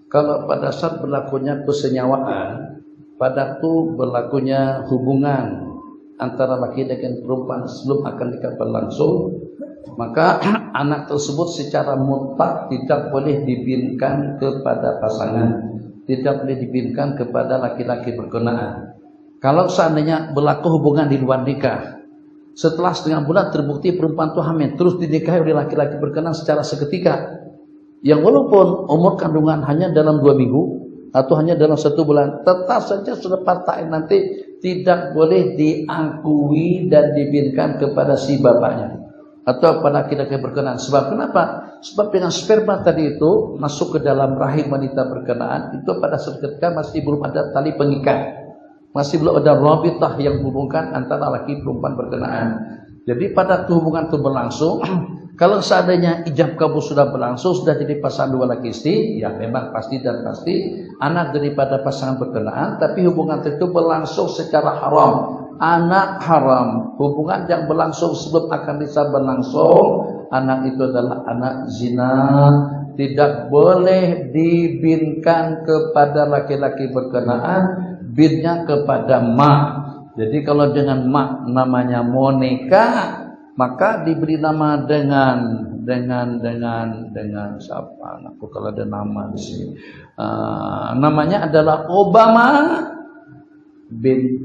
S2: Kalau pada saat berlakunya persenyawaan, pada itu berlakunya hubungan antara laki dengan perempuan sebelum akan nikah berlangsung, maka anak tersebut secara mutlak tidak boleh dibinkan kepada pasangan, tidak boleh dibinkan kepada laki-laki berkenaan. Kalau seandainya berlaku hubungan di luar nikah, setelah setengah bulan terbukti perempuan itu hamil, terus dinikahi oleh laki-laki berkenaan secara seketika, yang walaupun umur kandungan hanya dalam 2 minggu atau hanya dalam 1 bulan, tetap saja selepas ta'in nanti tidak boleh diakui dan dibinkan kepada si bapaknya atau pada laki-laki berkenaan. Sebab kenapa? Sebab dengan sperma tadi itu masuk ke dalam rahim wanita berkenaan, itu pada saat ketika masih belum ada tali pengikat, masih belum ada rabitah yang menghubungkan antara laki perempuan berkenaan. Jadi pada hubungan itu berlangsung, kalau seandainya ijab kabul sudah berlangsung, sudah jadi pasangan dua laki istri, ya memang pasti dan pasti anak daripada pasangan berkenaan, tapi hubungan itu berlangsung secara haram. Anak haram, hubungan yang berlangsung sebelum akan bisa berlangsung, anak itu adalah anak zina, tidak boleh dibinkan kepada laki-laki berkenaan, binnya kepada mak. Jadi kalau dengan mak namanya Monika, maka diberi nama dengan siapa? Aku kalau ada nama di sini, namanya adalah Obama bin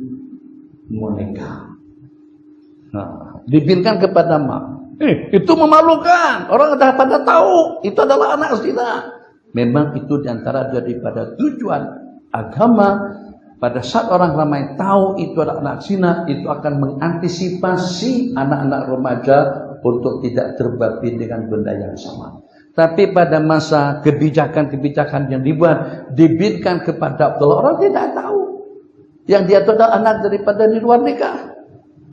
S2: Monika. Nah, dibinkan kepada mak. Itu memalukan. Orang dah pada tahu itu adalah anak zina. Memang itu diantara daripada tujuan agama. Pada saat orang ramai tahu itu adalah anak zina, itu akan mengantisipasi anak-anak remaja untuk tidak terbabi dengan benda yang sama. Tapi pada masa kebijakan-kebijakan yang dibuat, dibinkan kepada Abdullah, orang tidak tahu. Yang dia itu adalah anak daripada di luar nikah.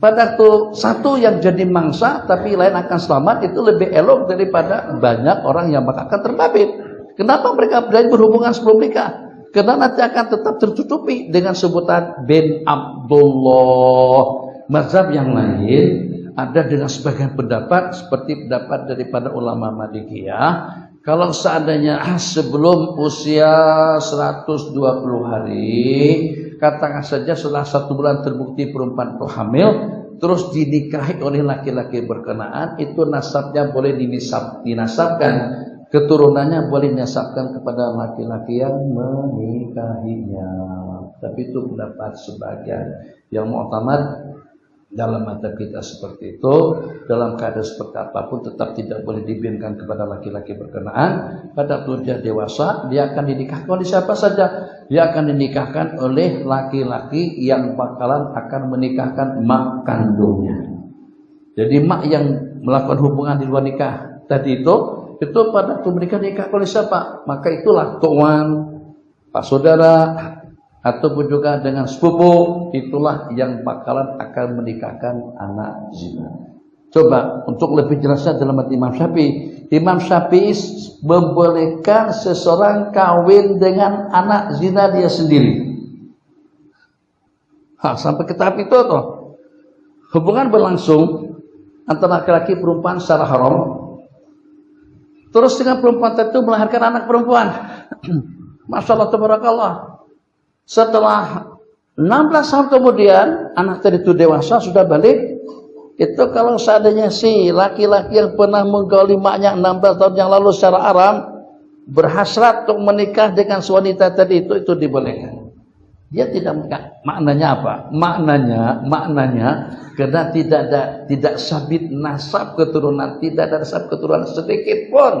S2: Pada itu satu yang jadi mangsa, tapi lain akan selamat, itu lebih elok daripada banyak orang yang bakal terbabit. Kenapa mereka berhubungan sebelum nikah? Karena nanti akan tetap tertutupi dengan sebutan bin Abdullah. Mazhab yang lain ada dengan sebagian pendapat seperti pendapat daripada ulama Malikiyah. Kalau seandainya sebelum usia 120 hari, katakan saja setelah 1 bulan terbukti perempuan itu hamil, terus dinikahi oleh laki-laki berkenaan, itu nasabnya boleh dinasabkan. Keturunannya boleh dinasabkan kepada laki-laki yang menikahinya. Tapi itu pendapat sebagian. Yang mu'tamad dalam mata kita seperti itu, dalam keadaan seperti apapun tetap tidak boleh dibinkan kepada laki-laki berkenaan. Pada usia dewasa dia akan dinikahkan oleh siapa saja. Dia akan dinikahkan oleh laki-laki yang bakalan akan menikahkan mak kandungnya. Jadi mak yang melakukan hubungan di luar nikah tadi itu pada waktu mereka nikah oleh siapa? Maka itulah tuan, pak saudara, ataupun juga dengan sepupu, itulah yang bakalan akan menikahkan anak zina. Coba untuk lebih jelasnya dalam Imam Syafi'i. Imam Syafi'i membolehkan seseorang kawin dengan anak zina dia sendiri. Sampai ke tahap itu tuh. Hubungan berlangsung antara laki-laki perempuan secara haram. Terus dengan perempuan itu melahirkan anak perempuan. Masya Allah, tabarakallah. Setelah 16 tahun kemudian, anak tadi itu dewasa, sudah balik. Itu kalau seandainya si laki-laki yang pernah menggauli maknya 16 tahun yang lalu secara aram, berhasrat untuk menikah dengan wanita tadi itu dibolehkan. Dia tidak menikah. Maknanya apa? Maknanya karena tidak sabit nasab keturunan, tidak ada nasab keturunan sedikit pun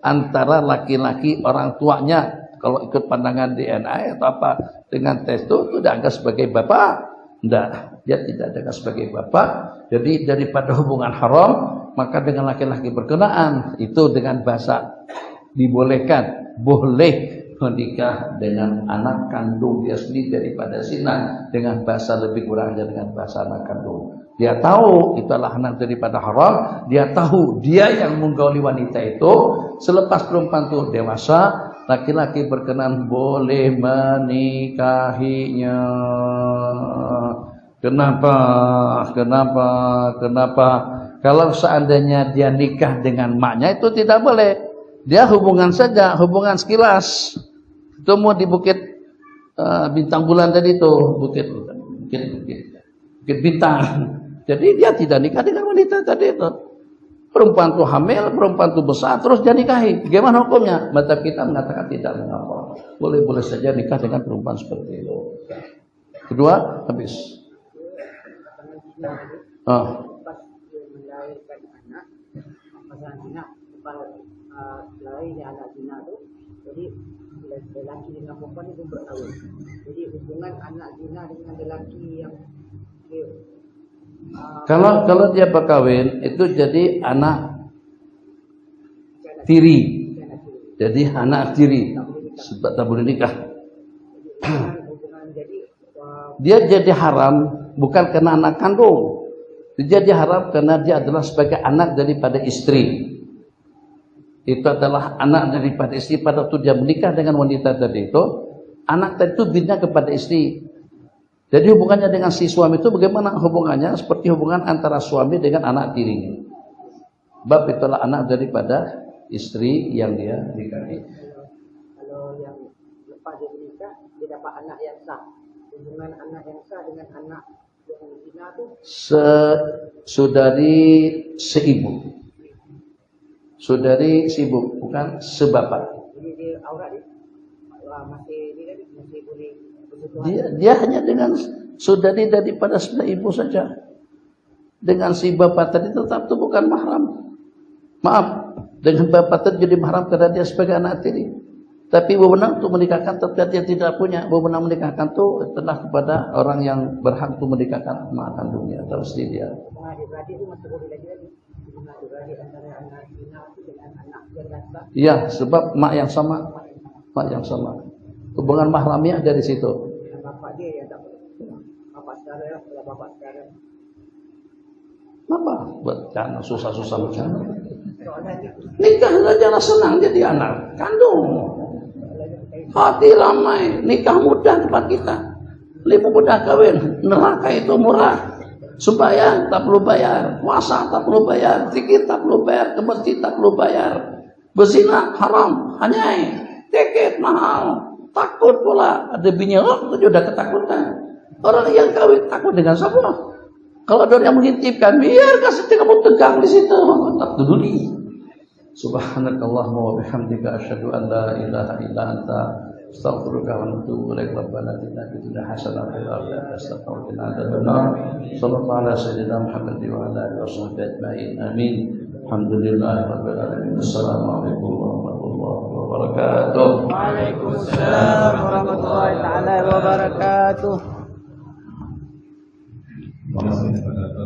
S2: antara laki-laki orang tuanya. Kalau ikut pandangan DNA atau apa dengan tes itu dianggap sebagai bapak. Tidak, dia tidak dianggap sebagai bapak. Jadi daripada hubungan haram, maka dengan laki-laki berkenaan itu dengan bahasa dibolehkan, boleh menikah dengan anak kandung dia sendiri daripada zina, dengan bahasa lebih kurangnya dengan bahasa anak kandung. Dia tahu itulah anak daripada haram, dia tahu dia yang menggauli wanita itu. Selepas perempuan itu dewasa, laki-laki berkenan boleh menikahinya. Kenapa? Kalau seandainya dia nikah dengan maknya itu tidak boleh. Dia hubungan saja, hubungan sekilas. Itu mau di Bukit Bintang Bulan tadi itu, Bukit Bintang. Jadi dia tidak nikah dengan wanita tadi itu. Perempuan itu hamil, perempuan itu besar, terus dia nikahi. Gimana hukumnya? Mata kita mengatakan tidak mengapa. Boleh-boleh saja nikah dengan perempuan seperti itu. Kedua, habis.
S3: Jadi lelaki dengan perempuan itu berkawin. Jadi hubungan anak zina dengan lelaki yang
S2: kalau dia berkawin itu jadi anak tiri. Jadi anak tiri sebab tak boleh nikah. Dia jadi haram bukan karena anak kandung. Dia jadi haram karena dia adalah sebagai anak daripada istri. Itu adalah anak daripada istri pada waktu dia menikah dengan wanita tadi itu. Anak tadi itu bina kepada istri. Jadi hubungannya dengan si suami itu bagaimana hubungannya? Seperti hubungan antara suami dengan anak tirinya. Bab itulah anak daripada istri yang dia nikahi.
S3: Kalau yang lepas dia menikah, dia dapat anak yang sah. Hubungan anak yang sah dengan anak yang zina itu
S2: saudari seibu. Saudari seibu, bukan sebapak.
S3: Jadi dia aurat dia masih boleh.
S2: Dia hanya dengan saudari daripada sebelah ibu saja. Dengan si bapak tadi tetap itu bukan mahram. Maaf, dengan bapak tadi jadi mahram karena dia sebagai anak tiri. Tapi wewenang untuk menikahkan tetap dia tidak punya. Wewenang menikahkan itu adalah kepada orang yang berhak untuk menikahkan mak kandungnya atau istri dia.
S3: Adik-beradik itu masih boleh lagi. Adik-beradik antara anak zina dengan anak yang dasar.
S2: Iya, sebab mak yang sama. Mak yang sama. Hubungan mahramnya dari situ.
S3: Bapak dia yang tak boleh. Bapak saudara, kalau bapak saudara.
S2: Apa? Buat jangan susah-susah macam. Nikah saja senang jadi anak kandung. Hati ramai, nikah mudah tempat kita. Lebih mudah kawin. Neraka itu murah. Sembahyang tak perlu bayar, puasa tak perlu bayar, zikir tak perlu bayar, ke masjid tak perlu bayar. Berzina haram, hanyai, tiket mahal. Takut pula ada bini itu sudah ketakutan. Orang yang kawin takut dengan siapa? Kalau ada yang mengintipkan, biar kasih kamu tegang di situ, tak peduli. Subhanakallahumma wa bihamdika asyhadu an la ilaha illa anta astaghfiruka wa atubu ilaik. Rabbana atina fid dunya hasanatan wa fil akhirati hasanatan wa qina adzabannar. Sallallahu ala sayyidina Muhammad wa ala alihi washabbihi ajma'in. Amin. Alhamdulillahirabbil alamin. Assalamualaikum warahmatullahi wabarakatuh.
S4: Waalaikumsalam.